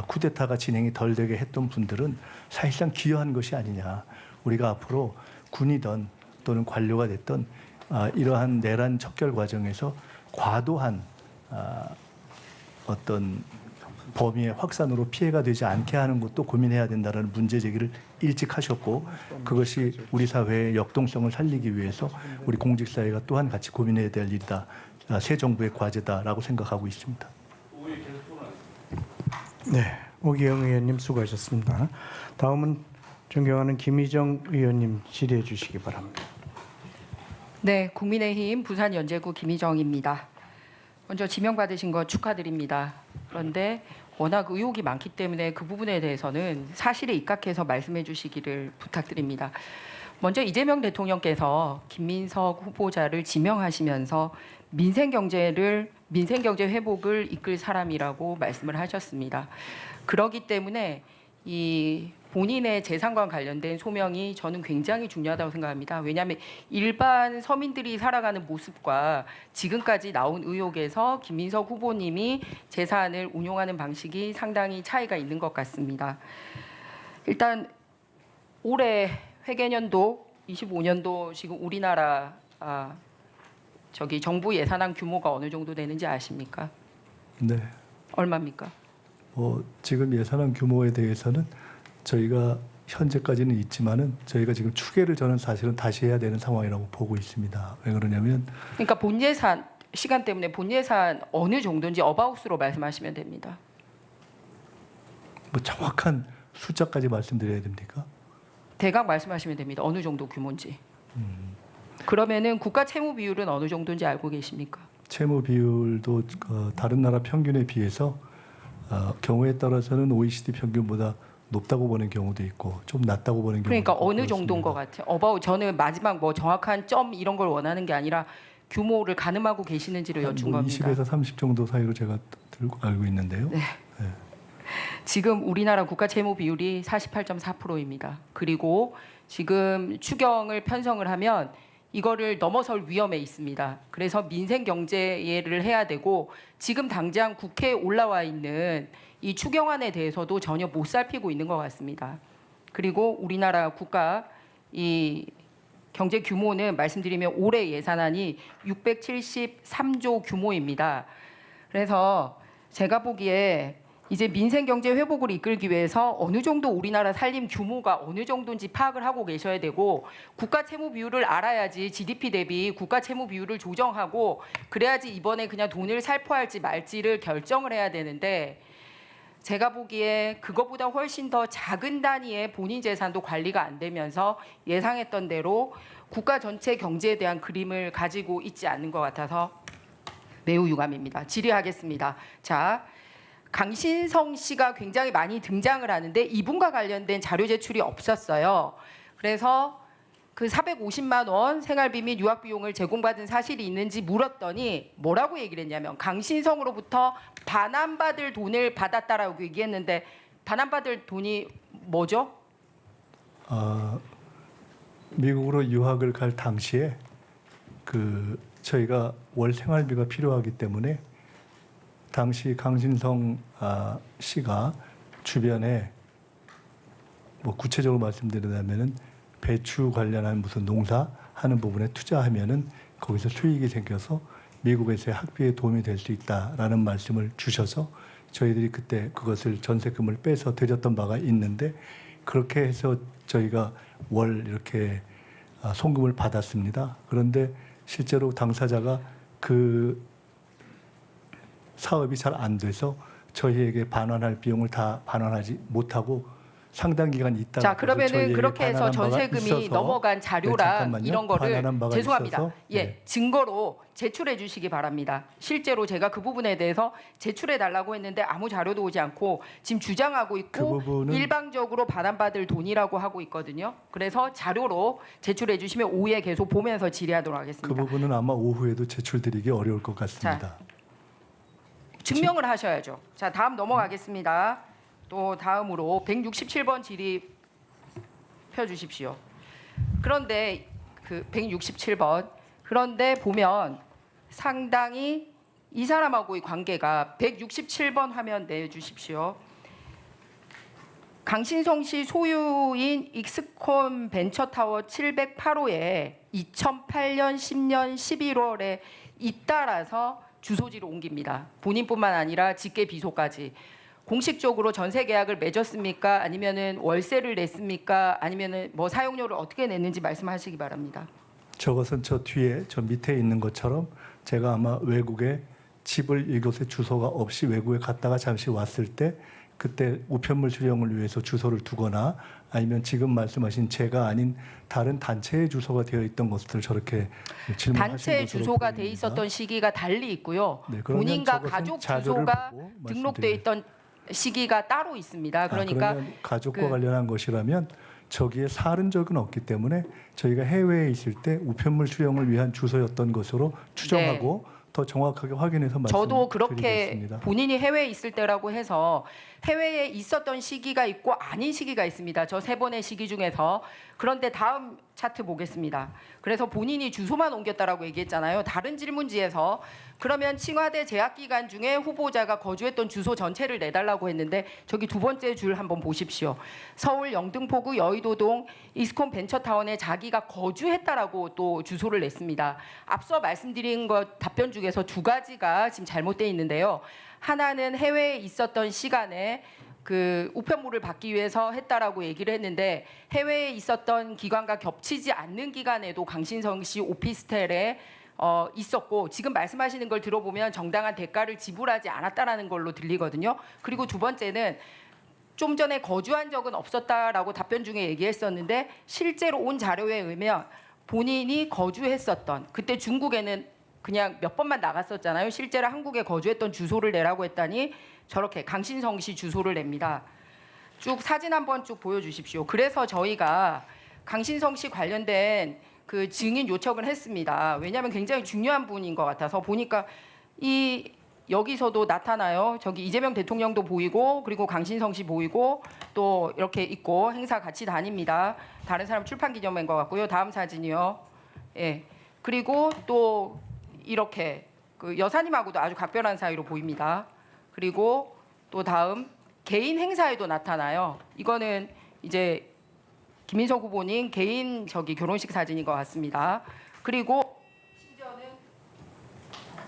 쿠데타가 진행이 덜 되게 했던 분들은 사실상 기여한 것이 아니냐. 우리가 앞으로 군이든 또는 관료가 됐던 이러한 내란 척결 과정에서 과도한 어떤 범위의 확산으로 피해가 되지 않게 하는 것도 고민해야 된다는 문제 제기를 일찍 하셨고 그것이 우리 사회의 역동성을 살리기 위해서 우리 공직사회가 또한 같이 고민해야 될 일이다. 새 정부의 과제다라고 생각하고 있습니다. 네, 오기영 의원님 수고하셨습니다. 다음은 존경하는 김희정 의원님 질의해 주시기 바랍니다. 네, 국민의힘 부산연제구 김희정입니다. 먼저 지명받으신 거 축하드립니다. 그런데 워낙 의혹이 많기 때문에 그 부분에 대해서는 사실에 입각해서 말씀해 주시기를 부탁드립니다. 먼저 이재명 대통령께서 김민석 후보자를 지명하시면서 민생경제 회복을 이끌 사람이라고 말씀을 하셨습니다. 그렇기 때문에 이 본인의 재산과 관련된 소명이 저는 굉장히 중요하다고 생각합니다. 왜냐하면 일반 서민들이 살아가는 모습과 지금까지 나온 의혹에서 김민석 후보님이 재산을 운용하는 방식이 상당히 차이가 있는 것 같습니다. 일단 올해 회계년도 25년도 지금 우리나라 정부 예산안 규모가 어느 정도 되는지 아십니까? 네. 얼마입니까? 지금 예산안 규모에 대해서는 저희가 현재까지는 있지만은 저희가 지금 추계를 저는 사실은 다시 해야 되는 상황이라고 보고 있습니다. 왜 그러냐면 그러니까 본 예산 시간 때문에 본 예산 어느 정도인지 어바웃으로 말씀하시면 됩니다. 뭐 정확한 숫자까지 말씀드려야 됩니까? 대강 말씀하시면 됩니다. 어느 정도 규모인지. 그러면은 국가 채무 비율은 어느 정도인지 알고 계십니까? 채무 비율도 다른 나라 평균에 비해서 경우에 따라서는 OECD 평균보다 높다고 보는 경우도 있고 좀 낮다고 보는 경우도 그러니까 있고 어느 그렇습니다. 정도인 것 같아요. 어바웃 저는 마지막 뭐 정확한 점 이런 걸 원하는 게 아니라 규모를 가늠하고 계시는지를 여쭌 겁니다. 20에서 30 정도 사이로 제가 알고 있는데요. 네. 지금 우리나라 국가 채무 비율이 48.4%입니다. 그리고 지금 추경을 편성을 하면 이거를 넘어설 위험에 있습니다. 그래서 민생 경제를 해야 되고 지금 당장 국회에 올라와 있는 이 추경안에 대해서도 전혀 못 살피고 있는 것 같습니다. 그리고 우리나라 국가 이 경제 규모는 말씀드리면 올해 예산안이 673조 규모입니다. 그래서 제가 보기에 이제 민생 경제 회복을 이끌기 위해서 어느 정도 우리나라 살림 규모가 어느 정도인지 파악을 하고 계셔야 되고 국가 채무 비율을 알아야지 GDP 대비 국가 채무 비율을 조정하고 그래야지 이번에 그냥 돈을 살포할지 말지를 결정을 해야 되는데 제가 보기에 그거보다 훨씬 더 작은 단위의 본인 재산도 관리가 안 되면서 예상했던 대로 국가 전체 경제에 대한 그림을 가지고 있지 않는 것 같아서 매우 유감입니다. 질의하겠습니다. 자, 강신성 씨가 굉장히 많이 등장을 하는데 이분과 관련된 자료 제출이 없었어요. 그래서 그 450만 원 생활비 및 유학 비용을 제공받은 사실이 있는지 물었더니 뭐라고 얘기를 했냐면 강신성으로부터 반환받을 돈을 받았다라고 얘기했는데 반환받을 돈이 뭐죠? 미국으로 유학을 갈 당시에 저희가 월 생활비가 필요하기 때문에 당시 강신성 씨가 주변에 뭐 구체적으로 말씀드리자면은 배추 관련한 무슨 농사 하는 부분에 투자하면은 거기서 수익이 생겨서 미국에서의 학비에 도움이 될 수 있다라는 말씀을 주셔서 저희들이 그때 그것을 전세금을 빼서 드렸던 바가 있는데 그렇게 해서 저희가 월 이렇게 송금을 받았습니다. 그런데 실제로 당사자가 그 사업이 잘 안 돼서 저희에게 반환할 비용을 다 반환하지 못하고 상당 기간 있다가 자, 그러면은 그렇게 해서 전세금이 넘어간 자료랑 이런 거를 죄송합니다. 예, 증거로 제출해 주시기 바랍니다. 실제로 제가 그 부분에 대해서 제출해 달라고 했는데 아무 자료도 오지 않고 지금 주장하고 있고 일방적으로 반환받을 돈이라고 하고 있거든요. 그래서 자료로 제출해 주시면 오후에 계속 보면서 질의하도록 하겠습니다. 그 부분은 아마 오후에도 제출드리기 어려울 것 같습니다. 증명을 하셔야죠. 자, 다음 넘어가겠습니다. 또 다음으로 167번 질의 펴주십시오. 그런데 그 167번 그런데 보면 상당히 이 사람하고의 관계가 167번 화면 내주십시오. 강신성 씨 소유인 익스콘 벤처타워 708호에 2008년 10년 11월에 잇따라서 주소지로 옮깁니다. 본인뿐만 아니라 직계 비소까지. 공식적으로 전세 계약을 맺었습니까? 아니면은 월세를 냈습니까? 아니면은 뭐 사용료를 어떻게 냈는지 말씀하시기 바랍니다. 저것은 저 뒤에 저 밑에 있는 것처럼 제가 아마 외국에 집을 이곳에 주소가 없이 외국에 갔다가 잠시 왔을 때 그때 우편물 수령을 위해서 주소를 두거나 아니면 지금 말씀하신 제가 아닌 다른 단체의 주소가 되어 있던 것들 저렇게 질문하신 단체 주소가 돼 있었던 시기가 달리 있고요. 네, 본인과 가족 주소가 등록돼 있던 시기가 따로 있습니다. 그러니까 가족과 관련한 것이라면 저기에 사른 적은 없기 때문에 저희가 해외에 있을 때 우편물 수령을 위한 주소였던 것으로 추정하고 더 정확하게 확인해서 말씀드리겠습니다. 저도 그렇게 본인이 해외에 있을 때라고 해서 해외에 있었던 시기가 있고 아닌 시기가 있습니다. 저 세 번의 시기 중에서. 그런데 다음 차트 보겠습니다. 그래서 본인이 주소만 옮겼다라고 얘기했잖아요. 다른 질문지에서 그러면 칭화대 재학 기간 중에 후보자가 거주했던 주소 전체를 내달라고 했는데 저기 두 번째 줄 한번 보십시오. 서울 영등포구 여의도동 이스콘 벤처타운에 자기가 거주했다라고 또 주소를 냈습니다. 앞서 말씀드린 것 답변 중에서 두 가지가 지금 잘못돼 있는데요. 하나는 해외에 있었던 시간에 그 우편물을 받기 위해서 했다라고 얘기를 했는데 해외에 있었던 기간과 겹치지 않는 기간에도 강신성 씨 오피스텔에 있었고 지금 말씀하시는 걸 들어보면 정당한 대가를 지불하지 않았다라는 걸로 들리거든요. 그리고 두 번째는 좀 전에 거주한 적은 없었다라고 답변 중에 얘기했었는데 실제로 온 자료에 의하면 본인이 거주했었던 그때 중국에는 그냥 몇 번만 나갔었잖아요. 실제로 한국에 거주했던 주소를 내라고 했더니 저렇게 강신성 씨 주소를 냅니다. 쭉 사진 한번 쭉 보여주십시오. 그래서 저희가 강신성 씨 관련된 그 증인 요청을 했습니다. 왜냐하면 굉장히 중요한 분인 것 같아서 보니까 이 여기서도 나타나요. 저기 이재명 대통령도 보이고 그리고 강신성 씨 보이고 또 이렇게 있고 행사 같이 다닙니다. 다른 사람 출판 기념회인 것 같고요. 다음 사진이요. 예. 그리고 또 이렇게 그 여사님하고도 아주 각별한 사이로 보입니다. 그리고 또 다음 개인 행사에도 나타나요. 이거는 이제 김인석 후보님 개인 저기 결혼식 사진인 것 같습니다. 그리고 심지어는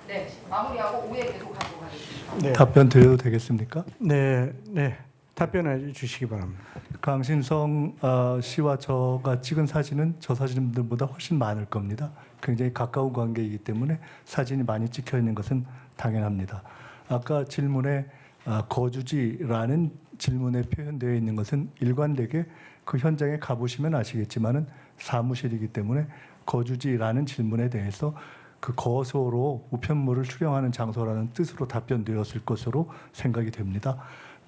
네 마무리하고 오후에 계속 하도록 하겠습니다. 네. 답변 드려도 되겠습니까? 네, 네. 답변해 주시기 바랍니다. 강신성 씨와 저가 찍은 사진은 저 사진들보다 훨씬 많을 겁니다. 굉장히 가까운 관계이기 때문에 사진이 많이 찍혀 있는 것은 당연합니다. 아까 질문에 거주지라는 질문에 표현되어 있는 것은 일관되게 그 현장에 가보시면 아시겠지만은 사무실이기 때문에 거주지라는 질문에 대해서 그 거소로 우편물을 수령하는 장소라는 뜻으로 답변되었을 것으로 생각이 됩니다.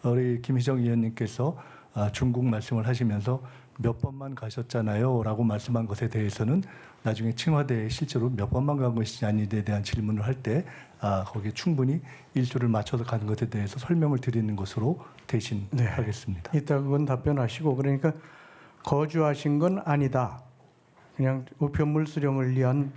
우리 김희정 의원님께서 중국 말씀을 하시면서 몇 번만 가셨잖아요 라고 말씀한 것에 대해서는 나중에 칭화대에 실제로 몇 번만 간 것이지 아니냐에 대한 질문을 할 때 거기에 충분히 일조를 맞춰서 가는 것에 대해서 설명을 드리는 것으로 대신 하겠습니다. 이따 그건 답변하시고 그러니까 거주하신 건 아니다. 그냥 우편물 수령을 위한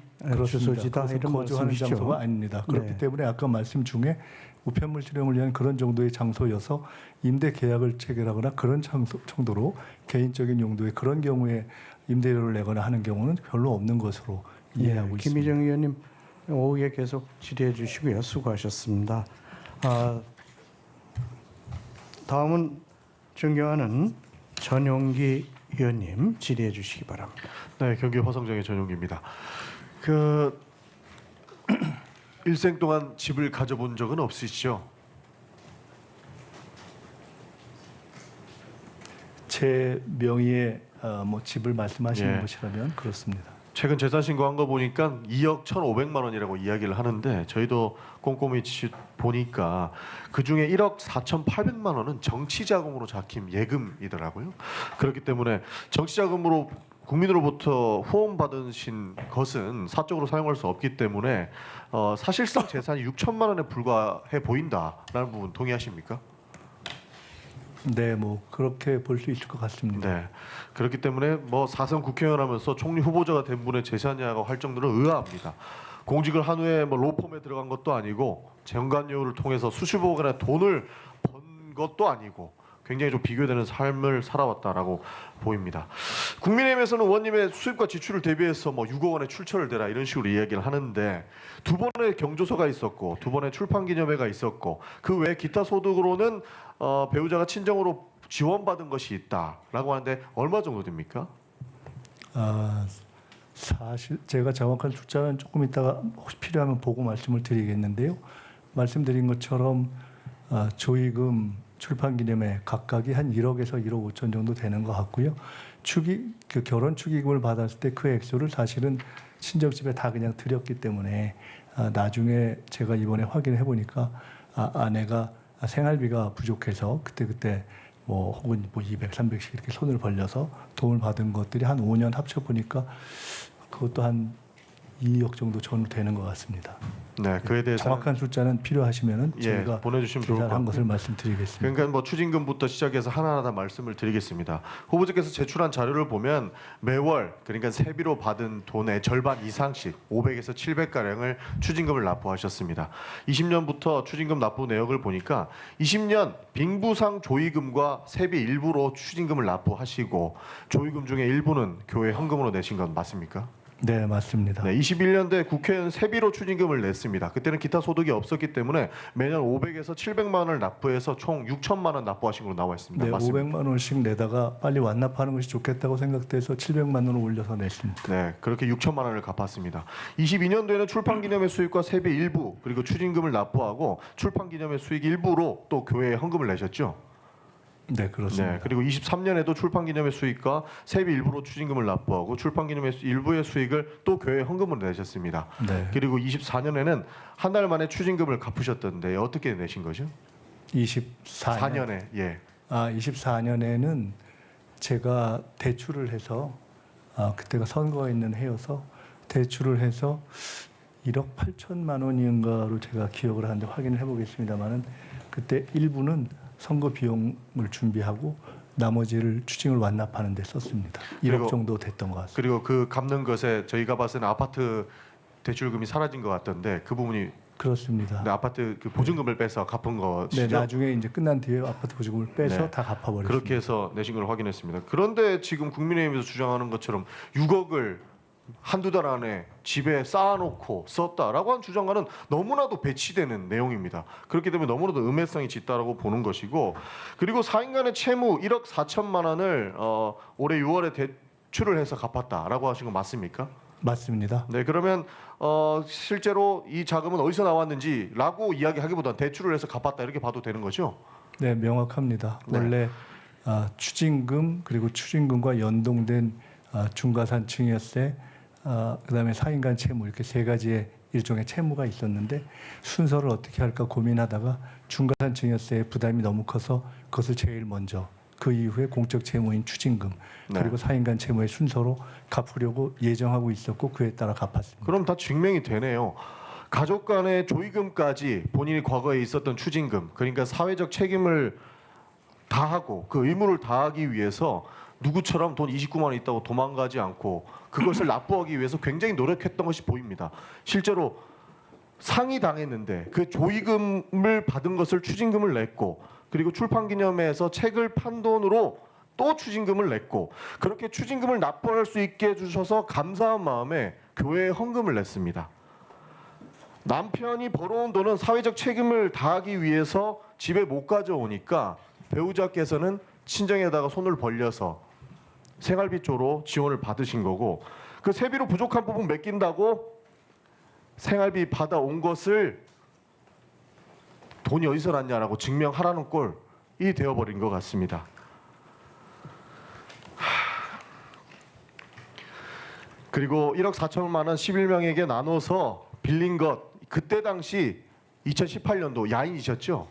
주소지다 그것은 이런 거주하는 말씀이시죠? 장소가 아닙니다. 그렇기 네. 때문에 아까 말씀 중에 우편물 수령을 위한 그런 정도의 장소여서 임대 계약을 체결하거나 그런 장소 정도로 개인적인 용도의 그런 경우에 임대료를 내거나 하는 경우는 별로 없는 것으로 이해하고 있습니다. 김희정 의원님 오후에 계속 질의해 주시고요. 수고하셨습니다. 다음은 존경하는 전용기 의원님 질의해 주시기 바랍니다. 네, 경기 화성장의 전용기입니다. 그 일생 동안 집을 가져본 적은 없으시죠? 제 명의의 뭐 집을 말씀하시는 예. 것이라면 그렇습니다. 최근 재산 신고한 거 보니까 2억 1,500만 원이라고 이야기를 하는데 저희도 꼼꼼히 보니까 그 중에 1억 4,800만 원은 정치 자금으로 잡힌 예금이더라고요. 그렇기 때문에 정치 자금으로 국민으로부터 후원 받으신 것은 사적으로 사용할 수 없기 때문에 사실상 재산이 6천만 원에 불과해 보인다라는 부분 동의하십니까? 네, 뭐 그렇게 볼 수 있을 것 같습니다. 네. 그렇기 때문에 뭐 4선 국회의원 하면서 총리 후보자가 된 분의 재산이라고 할 정도로 의아합니다. 공직을 한 후에 뭐 로펌에 들어간 것도 아니고 정관료를 통해서 수십억 원의 돈을 번 것도 아니고 굉장히 좀 비교되는 삶을 살아왔다라고 보입니다. 국민의힘에서는 의원님의 수입과 지출을 대비해서 뭐 6억 원의 출처를 대라 이런 식으로 이야기를 하는데 두 번의 경조서가 있었고 두 번의 출판 기념회가 있었고 그 외 기타 소득으로는 배우자가 친정으로 지원받은 것이 있다라고 하는데 얼마 정도 됩니까? 사실 제가 정확한 숫자는 조금 이따가 혹시 필요하면 보고 말씀을 드리겠는데요. 말씀드린 것처럼 조의금, 출판기념회 각각이 한 1억에서 1억 5천 정도 되는 것 같고요. 그 결혼 축의금을 받았을 때 그 액수를 사실은 친정집에 다 그냥 드렸기 때문에 나중에 제가 이번에 확인해 보니까 아내가 생활비가 부족해서 그때 뭐 혹은 뭐 200, 300씩 이렇게 손을 벌려서 도움을 받은 것들이 한 5년 합쳐 보니까 그것도 한 2억 정도 전후 되는 것 같습니다. 네, 그에 대해서 정확한 숫자는 필요하시면은 저희가 보내주시면 좋을 것 계산한 같고. 것을 말씀드리겠습니다. 그러니까 뭐 추징금부터 시작해서 하나하나 다 말씀을 드리겠습니다. 후보자께서 제출한 자료를 보면 매월 그러니까 세비로 받은 돈의 절반 이상씩 500에서 700가량을 추징금을 납부하셨습니다. 20년부터 추징금 납부 내역을 보니까 20년 빙부상 조의금과 세비 일부로 추징금을 납부하시고 조의금 중에 일부는 교회 헌금으로 내신 건 맞습니까? 네, 맞습니다. 네, 21년도에 국회는 세비로 추징금을 냈습니다. 그때는 기타 소득이 없었기 때문에 매년 500에서 700만 원을 납부해서 총 6천만 원 납부하신 걸로 나와 있습니다. 네, 맞습니까? 500만 원씩 내다가 빨리 완납하는 것이 좋겠다고 생각돼서 700만 원을 올려서 냈습니다. 네, 그렇게 6천만 원을 갚았습니다. 22년도에는 출판기념회 수익과 세비 일부 그리고 추징금을 납부하고 출판기념회 수익 일부로 또 교회에 헌금을 내셨죠. 네, 그렇습니다. 네, 그리고 23년에도 출판기념회 수익과 세비 일부로 추징금을 납부하고 출판기념회 일부의 수익을 또 교회에 헌금으로 내셨습니다. 네. 그리고 24년에는 한 달 만에 추징금을 갚으셨던데 어떻게 내신 거죠? 24년에 4년에 24년에는 제가 대출을 해서 그때가 선거가 있는 해여서 대출을 해서 1억 8천만 원인가로 제가 기억을 하는데 확인을 해보겠습니다만은 그때 일부는 선거 비용을 준비하고 나머지를 추징을 완납하는 데 썼습니다. 1억 그리고- 정도 됐던 것 같습니다. 그리고 그 갚는 것에 저희가 봤을 때는 아파트 대출금이 사라진 것 같던데 그 부분이 그렇습니다. 네, 아파트 그 보증금을 빼서 갚은 네, 것이죠. 나중에 이제 끝난 뒤에 아파트 보증금을 빼서 네. 다 갚아버렸습니다. 그렇게 해서 내신 걸 확인했습니다. 그런데 지금 국민의힘에서 주장하는 것처럼 6억을 한두 달 안에 집에 쌓아놓고 썼다라고 한 주장과는 너무나도 배치되는 내용입니다. 그렇기 때문에 너무나도 음해성이 짙다라고 보는 것이고 그리고 4인간의 채무 1억 4천만 원을 올해 6월에 대출을 해서 갚았다라고 하신 거 맞습니까? 맞습니다. 네, 그러면 실제로 이 자금은 어디서 나왔는지라고 이야기하기보다는 대출을 해서 갚았다 이렇게 봐도 되는 거죠? 네, 명확합니다. 네. 원래 추징금 그리고 추징금과 연동된 중과산 증여세, 그다음에 4인간 채무 이렇게 세 가지의 일종의 채무가 있었는데 순서를 어떻게 할까 고민하다가 중과산 증여세의 부담이 너무 커서 그것을 제일 먼저 그 이후에 공적 채무인 추징금 네. 그리고 4인간 채무의 순서로 갚으려고 예정하고 있었고 그에 따라 갚았습니다. 그럼 다 증명이 되네요. 가족 간의 조의금까지 본인이 과거에 있었던 추징금, 그러니까 사회적 책임을 다하고 그 의무를 다하기 위해서 누구처럼 돈 29만 원 있다고 도망가지 않고 그것을 납부하기 위해서 굉장히 노력했던 것이 보입니다. 실제로 상이 당했는데 그 조의금을 받은 것을 추징금을 냈고, 그리고 출판기념회에서 책을 판 돈으로 또 추징금을 냈고, 그렇게 추징금을 납부할 수 있게 해주셔서 감사한 마음에 교회에 헌금을 냈습니다. 남편이 벌어온 돈은 사회적 책임을 다하기 위해서 집에 못 가져오니까 배우자께서는 친정에다가 손을 벌려서 생활비 쪽으로 지원을 받으신 거고, 그 세비로 부족한 부분 맡긴다고 생활비 받아온 것을 돈이 어디서 났냐라고 증명하라는 꼴이 되어버린 것 같습니다. 그리고 1억 4천만 원 11명에게 나눠서 빌린 것, 그때 당시 2018년도 야인이셨죠?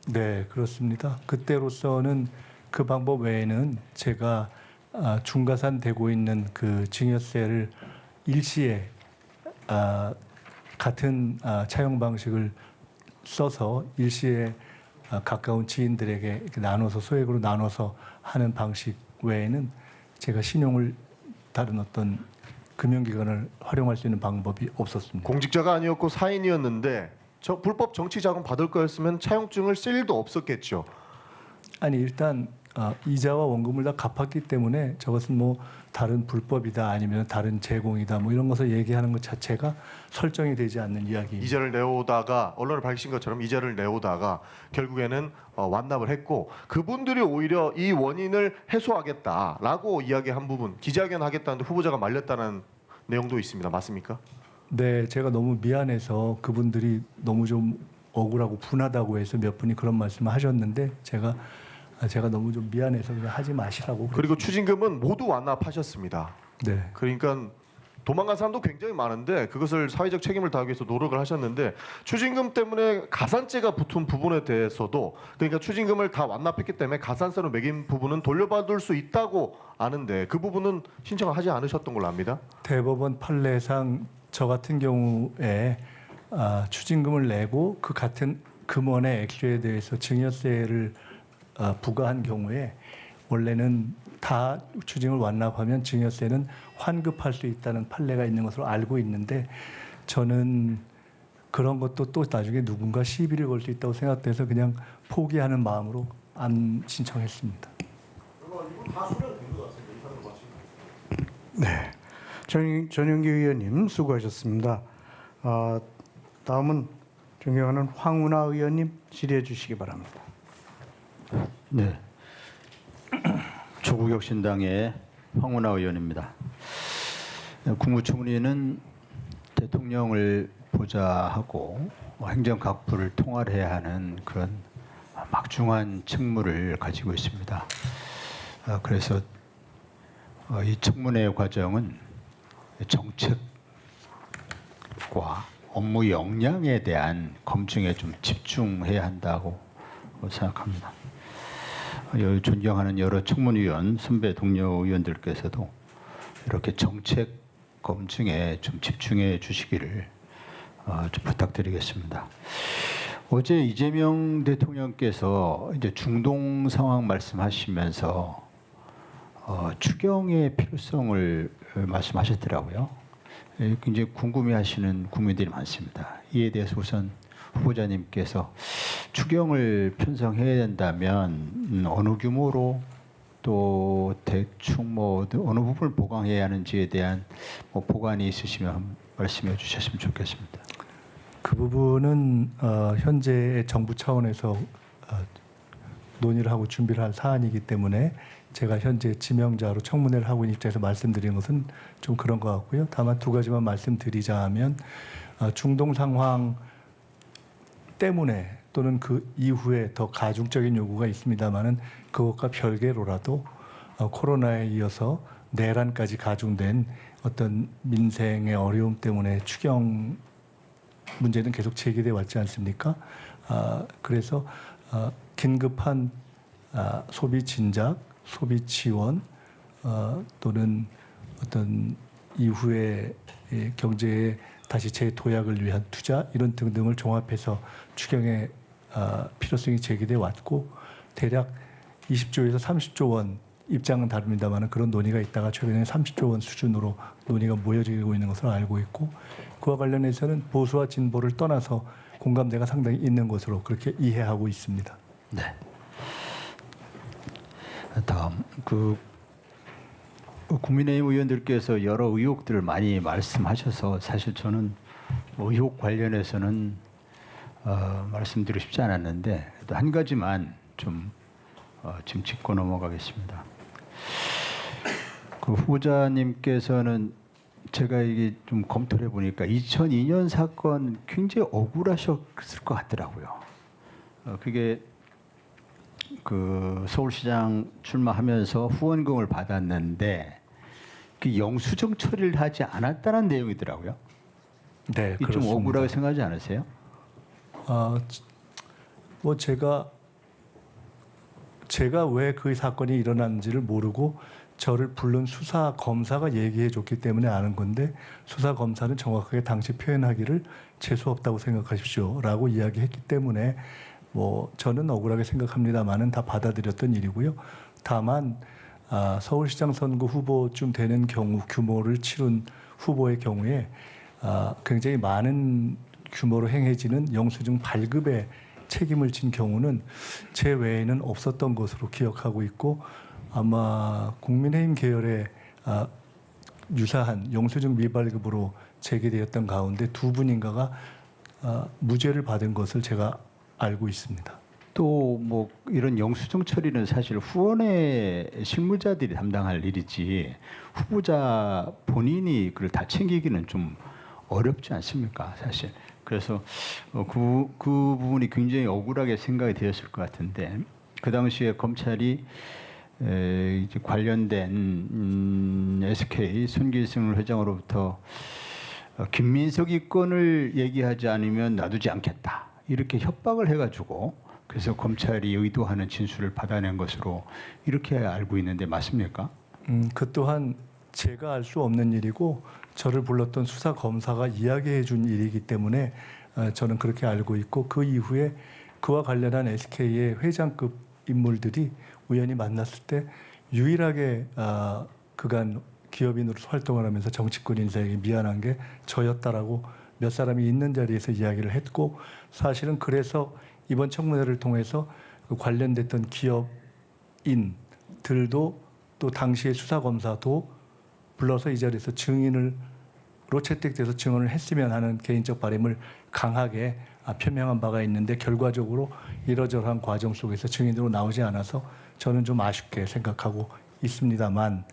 네, 그렇습니다. 그때로서는 그 방법 외에는 제가 중과산되고 있는 그 증여세를 일시에 같은 차용 방식을 써서 일시에 가까운 지인들에게 이렇게 나눠서 소액으로 나눠서 하는 방식 외에는 제가 신용을 다른 어떤 금융기관을 활용할 수 있는 방법이 없었습니다. 공직자가 아니었고 사인이었는데 저 불법 정치 자금 받을 거였으면 차용증을 쓸 일도 없었겠죠. 아니 일단 이자와 원금을 다 갚았기 때문에 저것은 뭐 다른 불법이다 아니면 다른 제공이다 뭐 이런 것을 얘기하는 것 자체가 설정이 되지 않는 이야기. 이자를 내오다가 언론에 밝힌 것처럼 이자를 내오다가 결국에는 완납을 했고, 그분들이 오히려 이 원인을 해소하겠다라고 이야기한 부분, 기자회견 하겠다는데 후보자가 말렸다는 내용도 있습니다. 맞습니까? 네, 제가 너무 미안해서 그분들이 너무 좀 억울하고 분하다고 해서 몇 분이 그런 말씀을 하셨는데 제가 너무 좀 미안해서 그냥 하지 마시라고. 그리고 추징금은 모두 완납하셨습니다. 네. 그러니까 도망간 사람도 굉장히 많은데 그것을 사회적 책임을 다하기 위해서 노력을 하셨는데, 추징금 때문에 가산세가 붙은 부분에 대해서도, 그러니까 추징금을 다 완납했기 때문에 가산세로 매긴 부분은 돌려받을 수 있다고 아는데 그 부분은 신청을 하지 않으셨던 걸로 압니다. 대법원 판례상 저 같은 경우에 추징금을 내고 그 같은 금원의 액수에 대해서 증여세를 부과한 경우에 원래는 다 추징을 완납하면 증여세는 환급할 수 있다는 판례가 있는 것으로 알고 있는데, 저는 그런 것도 또 나중에 누군가 시비를 걸 수 있다고 생각돼서 그냥 포기하는 마음으로 안 신청했습니다. 네, 전영기 의원님 수고하셨습니다. 다음은 존경하는 황운하 의원님 질의해 주시기 바랍니다. 네, 조국혁신당의 황운하 의원입니다. 국무총리는 대통령을 보좌하고 행정각부를 통할해야 하는 그런 막중한 책무를 가지고 있습니다. 그래서 이 청문회 과정은 정책과 업무 역량에 대한 검증에 좀 집중해야 한다고 생각합니다. 존경하는 여러 청문위원 선배 동료 의원들께서도 이렇게 정책 검증에 좀 집중해 주시기를 좀 부탁드리겠습니다. 어제 이재명 대통령께서 이제 중동 상황 말씀하시면서 추경의 필요성을 말씀하셨더라고요. 굉장히 궁금해하시는 국민들이 많습니다. 이에 대해서 우선 후보자님께서 추경을 편성해야 된다면 어느 규모로 또 대충 뭐 어느 부분을 보강해야 하는지에 대한 뭐 보관이 있으시면 말씀해 주셨으면 좋겠습니다. 그 부분은 현재 정부 차원에서 논의를 하고 준비를 한 사안이기 때문에 제가 현재 지명자로 청문회를 하고 있는 입장에서 말씀드리는 것은 좀 그런 것 같고요. 다만 두 가지만 말씀드리자면 중동 상황 때문에 또는 그 이후에 더 가중적인 요구가 있습니다만은 그것과 별개로라도 코로나에 이어서 내란까지 가중된 어떤 민생의 어려움 때문에 추경 문제는 계속 제기돼 왔지 않습니까? 그래서 긴급한 소비 진작, 소비 지원 또는 어떤 이후에 경제에 다시 재도약을 위한 투자 이런 등등을 종합해서 추경의 필요성이 제기돼 왔고, 대략 20조에서 30조 원 입장은 다릅니다만 그런 논의가 있다가 최근에 30조 원 수준으로 논의가 모여지고 있는 것으로 알고 있고 그와 관련해서는 보수와 진보를 떠나서 공감대가 상당히 있는 것으로 그렇게 이해하고 있습니다. 네. 다음 국민의힘 의원들께서 여러 의혹들을 많이 말씀하셔서 사실 저는 의혹 관련해서는 말씀드리고 싶지 않았는데 또 한 가지만 좀 지금 짚고 넘어가겠습니다. 그 후보자님께서는 제가 이게 좀 검토를 해보니까 2002년 사건 굉장히 억울하셨을 것 같더라고요. 그게 그 서울시장 출마하면서 후원금을 받았는데 그 영수증 처리를 하지 않았다는 내용이더라고요. 네, 이게 좀 억울하게 생각하지 않으세요? 뭐 제가 왜 그 사건이 일어났는지를 모르고 저를 부른 수사 검사가 얘기해 줬기 때문에 아는 건데 수사 검사는 정확하게 당시 표현하기를 재수 없다고 생각하십시오라고 이야기했기 때문에 뭐 저는 억울하게 생각합니다만은 다 받아들였던 일이고요. 다만 서울시장 선거 후보쯤 되는 경우 규모를 치룬 후보의 경우에 굉장히 많은 규모로 행해지는 영수증 발급에 책임을 진 경우는 제 외에는 없었던 것으로 기억하고 있고 아마 국민의힘 계열의 유사한 영수증 미발급으로 제기되었던 가운데 두 분인가가 무죄를 받은 것을 제가 알고 있습니다. 또 뭐 이런 영수증 처리는 사실 후원의 실무자들이 담당할 일이지 후보자 본인이 그걸 다 챙기기는 좀 어렵지 않습니까, 사실. 그래서 그 부분이 굉장히 억울하게 생각이 되었을 것 같은데 그 당시에 검찰이 이제 관련된 SK 손기승 회장으로부터 김민석이 건을 얘기하지 않으면 놔두지 않겠다 이렇게 협박을 해가지고 그래서 검찰이 의도하는 진술을 받아낸 것으로 이렇게 알고 있는데 맞습니까? 그 또한 제가 알 수 없는 일이고 저를 불렀던 수사 검사가 이야기해 준 일이기 때문에 저는 그렇게 알고 있고 그 이후에 그와 관련한 SK의 회장급 인물들이 우연히 만났을 때 유일하게 그간 기업인으로 활동을 하면서 정치권 인사에게 미안한 게 저였다라고 몇 사람이 있는 자리에서 이야기를 했고 사실은 그래서 이번 청문회를 통해서 그 관련됐던 기업인들도 또 당시의 수사검사도 불러서 이 자리에서 증인으로 채택돼서 증언을 했으면 하는 개인적 바람을 강하게 표명한 바가 있는데 결과적으로 이러저러한 과정 속에서 증인으로 나오지 않아서 저는 좀 아쉽게 생각하고 있습니다만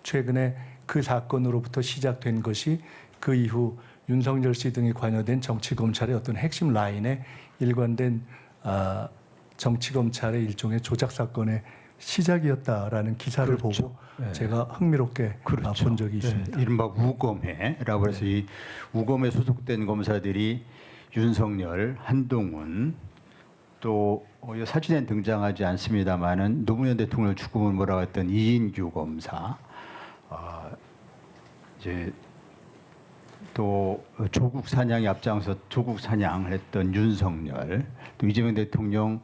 최근에 그 사건으로부터 시작된 것이 그 이후 윤석열 씨 등이 관여된 정치검찰의 어떤 핵심 라인에 일관된 정치검찰의 일종의 조작 사건의 시작이었다라는 기사를 그렇죠. 보고 네. 제가 흥미롭게 그렇죠. 본 적이 있습니다. 네. 이른바 우검회라고 해서 이 우검에 소속된 검사들이 윤석열, 한동훈 또 사진에 등장하지 않습니다만은 노무현 대통령 죽음을 몰아갔던 이인규 검사, 이제 또 조국 사냥에 앞장서 조국 사냥을 했던 윤석열, 또 이재명 대통령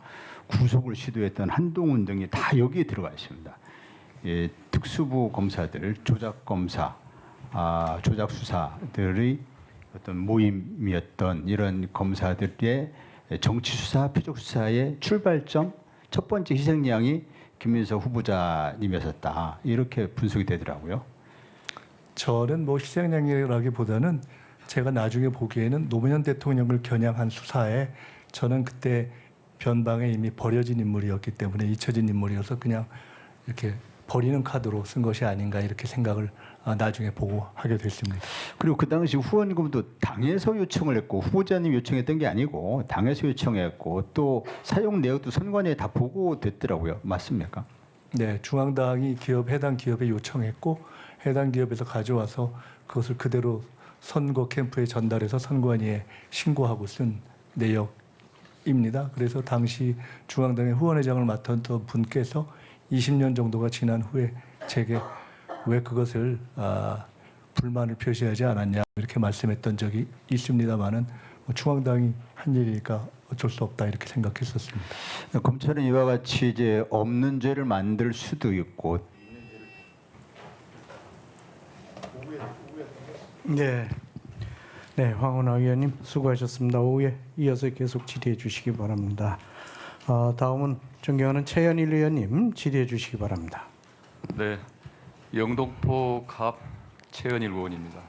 구속을 시도했던 한동훈 등이 다 여기에 들어가 있습니다. 예, 특수부 검사들, 조작 검사, 조작 수사들의 어떤 모임이었던 이런 검사들의 정치 수사, 표적 수사의 출발점, 첫 번째 희생양이 김민석 후보자님이었다. 이렇게 분석이 되더라고요. 저는 뭐 희생양이라기보다는 제가 나중에 보기에는 노무현 대통령을 겨냥한 수사에 저는 그때 변방에 이미 버려진 인물이었기 때문에 잊혀진 인물이어서 그냥 이렇게 버리는 카드로 쓴 것이 아닌가 이렇게 생각을 나중에 보고 하게 됐습니다. 그리고 그 당시 후원금도 당에서 요청을 했고 후보자님 요청했던 게 아니고 당에서 요청했고 또 사용 내역도 선관위에 다 보고됐더라고요. 맞습니까? 네, 중앙당이 해당 기업에 요청했고 해당 기업에서 가져와서 그것을 그대로 선거 캠프에 전달해서 선관위에 신고하고 쓴 내역입니다. 그래서 당시 중앙당의 후원회장을 맡았던 분께서 20년 정도가 지난 후에 제게 왜 그것을 불만을 표시하지 않았냐 이렇게 말씀했던 적이 있습니다만은 중앙당이 한 일이니까 어쩔 수 없다 이렇게 생각했었습니다. 검찰은 이와 같이 이제 없는 죄를 만들 수도 있고 네, 네, 황운하 의원님 수고하셨습니다. 오후에 이어서 계속 질의해 주시기 바랍니다. 다음은 존경하는 최현일 의원님 질의해 주시기 바랍니다. 네, 영등포 갑 최현일 의원입니다.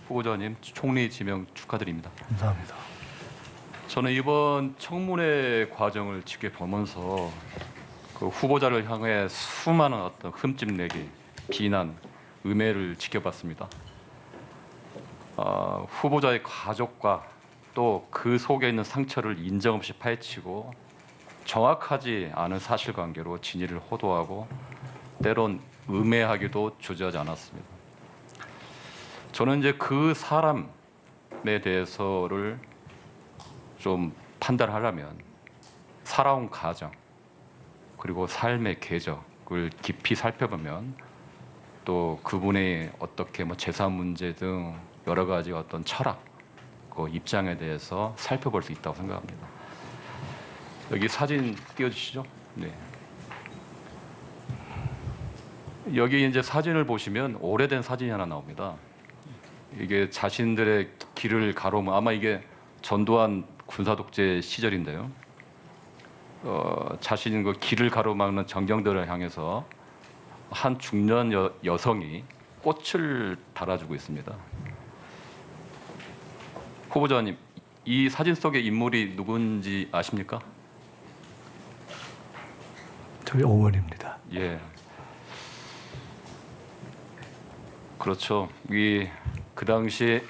후보자님 총리 지명 축하드립니다. 감사합니다. 저는 이번 청문회 과정을 지켜보면서 그 후보자를 향해 수많은 어떤 흠집내기, 비난, 음해를 지켜봤습니다. 후보자의 가족과 또 그 속에 있는 상처를 인정 없이 파헤치고 정확하지 않은 사실관계로 진위를 호도하고 때론 음해하기도 주저하지 않았습니다. 저는 이제 그 사람에 대해서를 좀 판단하려면 살아온 가정 그리고 삶의 궤적을 깊이 살펴보면 또 그분의 어떻게 뭐 재산 문제 등 여러 가지 어떤 철학, 그 입장에 대해서 살펴볼 수 있다고 생각합니다. 여기 사진 띄워주시죠. 네. 여기 이제 사진을 보시면 오래된 사진이 하나 나옵니다. 이게 자신들의 길을 가로면 아마 이게 전두환 군사독재 시절인데요. 자신의 그 길을 가로막는 정경들을 향해서 한 중년 여성이 꽃을 달아주고 있습니다. 후보자님, 이 사진 속의 인물이 누군지 아십니까? 저희 어머니입니다. 예. 그렇죠. 그 당시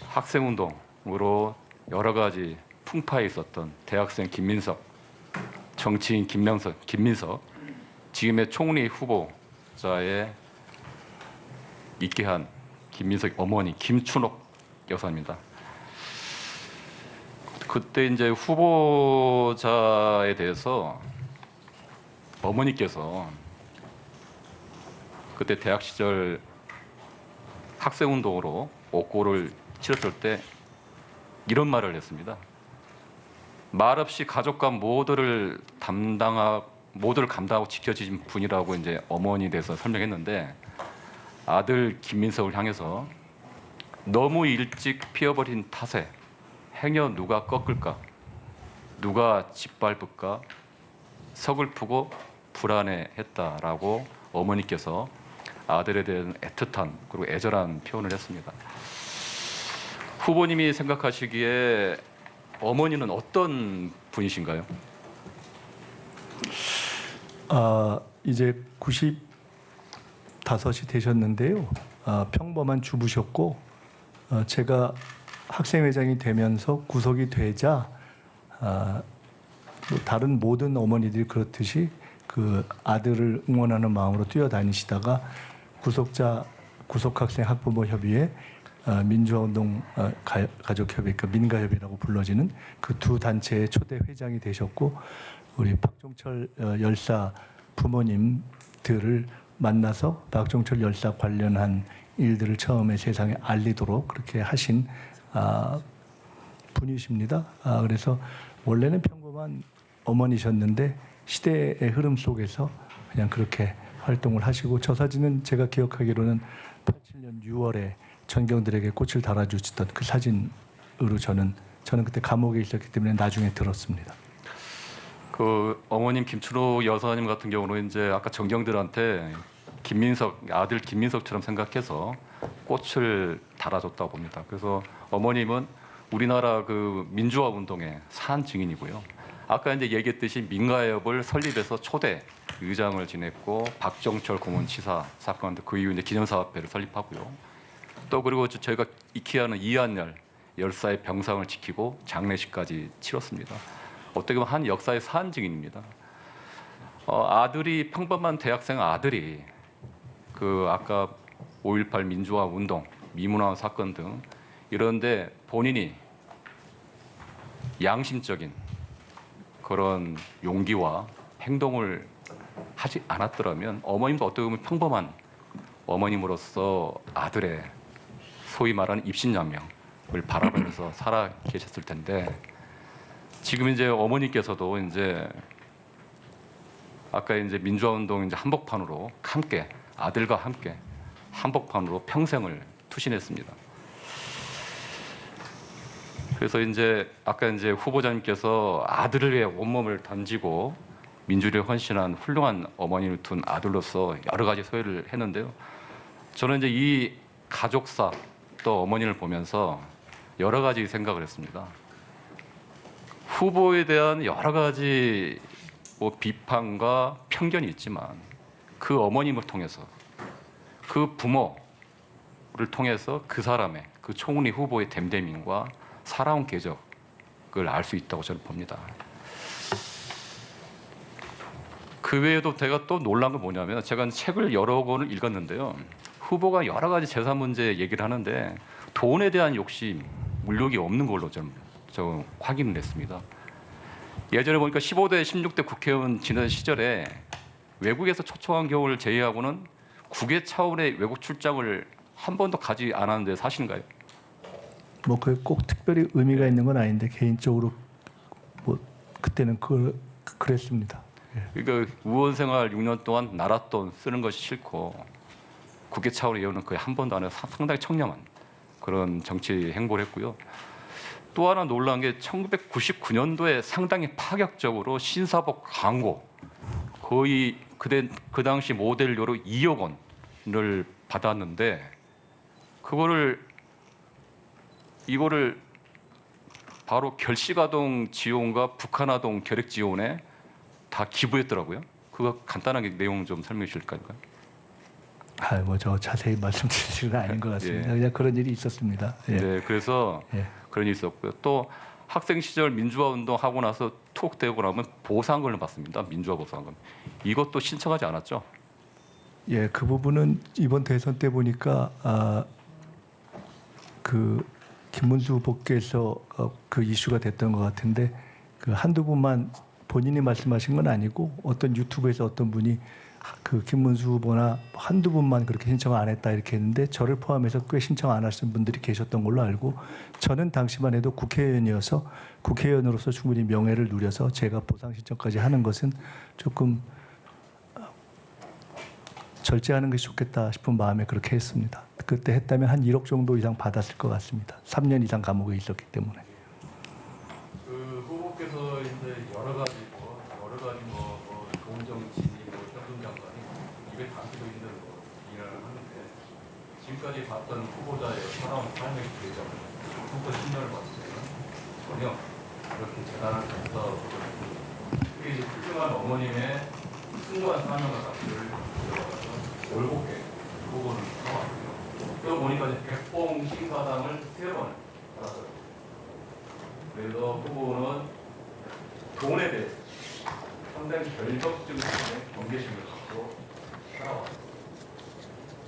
학생운동으로 여러 가지 풍파에 있었던 대학생 김민석, 정치인 김민석, 지금의 총리 후보자에 있게 한 김민석 어머니 김춘옥 여사입니다. 그때 이제 후보자에 대해서 어머니께서 그때 대학 시절 학생운동으로 옥고를 치렀을 때 이런 말을 했습니다. 말없이 가족과 모두를 감당하고 지켜주신 분이라고 이제 어머니에 대해서 설명했는데 아들 김민석을 향해서 너무 일찍 피어버린 탓에 행여 누가 꺾을까, 누가 짓밟을까 서글프고 불안해했다라고 어머니께서 아들에 대한 애틋한 그리고 애절한 표현을 했습니다. 후보님이 생각하시기에 어머니는 어떤 분이신가요? 이제 95이 되셨는데요. 평범한 주부셨고 제가 학생회장이 되면서 구속이 되자 다른 모든 어머니들이 그렇듯이 그 아들을 응원하는 마음으로 뛰어다니시다가 구속학생 학부모 협의회 민주화운동 가족협의 그러니까 민가협이라고 불러지는 그 두 단체의 초대 회장이 되셨고 우리 박종철 열사 부모님들을 만나서 박종철 열사 관련한 일들을 처음에 세상에 알리도록 그렇게 하신 분이십니다. 그래서 원래는 평범한 어머니셨는데 시대의 흐름 속에서 그냥 그렇게 활동을 하시고 저 사진은 제가 기억하기로는 87년 6월에 전경들에게 꽃을 달아주시던 그 사진으로 저는 그때 감옥에 있었기 때문에 나중에 들었습니다. 그 어머님 김춘호 여사님 같은 경우는 이제 아까 정경들한테 아들 김민석처럼 생각해서 꽃을 달아줬다고 봅니다. 그래서 어머님은 우리나라 그 민주화 운동의 산 증인이고요. 아까 이제 얘기했듯이 민가협을 설립해서 초대 의장을 지냈고 박정철 고문치사 사건 그 이후 이제 기념사업회를 설립하고요. 또 그리고 저희가 익히 아는 이한열 열사의 병상을 지키고 장례식까지 치렀습니다. 어떻게 보면 한 역사의 산 증인입니다. 아들이 평범한 대학생 아들이 그 아까 5.18 민주화 운동, 미문화 사건 등 이런데 본인이 양심적인 그런 용기와 행동을 하지 않았더라면 어머님도 어떻게 보면 평범한 어머님으로서 아들의 소위 말하는 입신양명을 바라보면서 살아 계셨을 텐데 지금 이제 어머니께서도 이제 아까 이제 민주화 운동 이제 한복판으로 함께 아들과 함께 한복판으로 평생을 투신했습니다. 그래서 이제 아까 이제 후보자님께서 아들을 위해 온몸을 던지고 민주주의에 헌신한 훌륭한 어머니를 둔 아들로서 여러 가지 소회를 했는데요. 저는 이제 이 가족사 또 어머니를 보면서 여러 가지 생각을 했습니다. 후보에 대한 여러 가지 뭐 비판과 편견이 있지만 그 어머님을 통해서 그 부모를 통해서 그 사람의 그 총리 후보의 댐댐인과 살아온 궤적을 알 수 있다고 저는 봅니다. 그 외에도 제가 또 놀란 건 뭐냐면 제가 책을 여러 권을 읽었는데요. 후보가 여러 가지 재산 문제 얘기를 하는데 돈에 대한 욕심, 물욕이 없는 걸로 좀 확인을 했습니다. 예전에 보니까 15대, 16대 국회의원 지낸 시절에 외국에서 초청한 경우를 제외하고는 국외 차원의 외국 출장을 한 번도 가지 않았는데 사실인가요? 뭐 그게 꼭 특별히 의미가 있는 건 아닌데 개인적으로 뭐 그때는 그랬습니다. 그러니까 의원 생활 6년 동안 나라 돈 쓰는 것이 싫고 국외 차원의 예우는 거의 한 번도 안 해서 상당히 청렴한 그런 정치 행보를 했고요. 또 하나 놀라운 게 1999년도에 상당히 파격적으로 신사복 광고 거의 그 당시 모델료로 2억 원을 받았는데 이거를 바로 결식아동 지원과 북한아동 결핵 지원에 다 기부했더라고요. 그거 간단하게 내용 좀 설명해 주실까요? 뭐 저 자세히 말씀드릴 건 아닌 것 같습니다. 예. 그냥 그런 일이 있었습니다. 예. 네, 그래서 예. 그런 일이 있었고요. 또 학생 시절 민주화 운동 하고 나서 투옥되고 나면 보상금을 받습니다. 민주화 보상금. 이것도 신청하지 않았죠? 예, 그 부분은 이번 대선 때 보니까 그 김문수 후보께서 그 이슈가 됐던 것 같은데 그 한두 분만 본인이 말씀하신 건 아니고 어떤 유튜브에서 어떤 분이 그 김문수 후보나 한두 분만 그렇게 신청을 안 했다 이렇게 했는데 저를 포함해서 꽤 신청 안 하신 분들이 계셨던 걸로 알고 저는 당시만 해도 국회의원이어서 국회의원으로서 충분히 명예를 누려서 제가 보상 신청까지 하는 것은 조금 절제하는 것이 좋겠다 싶은 마음에 그렇게 했습니다. 그때 했다면 한 1억 정도 이상 받았을 것 같습니다. 3년 이상 감옥에 있었기 때문에. 그 후보께서 이제 여러 가지 좋은 정치, 현금 장관이 입에 담기도 힘든 일을 하는데 지금까지 봤던 후보자의 살아온 삶의 궤적, 후보 10년을 봤을 때는 전혀 그렇게 대단한 감사하고 특히 훌륭한 어머님의 순수한 사명과 가치를 올곧게 후보는 해왔고요. 그러고 보니까 이제 백봉 신사당을 3번 받았어요. 그래서 후보는 돈에 대해서 상당히 결격적인 경계심을 갖고 살아왔어요.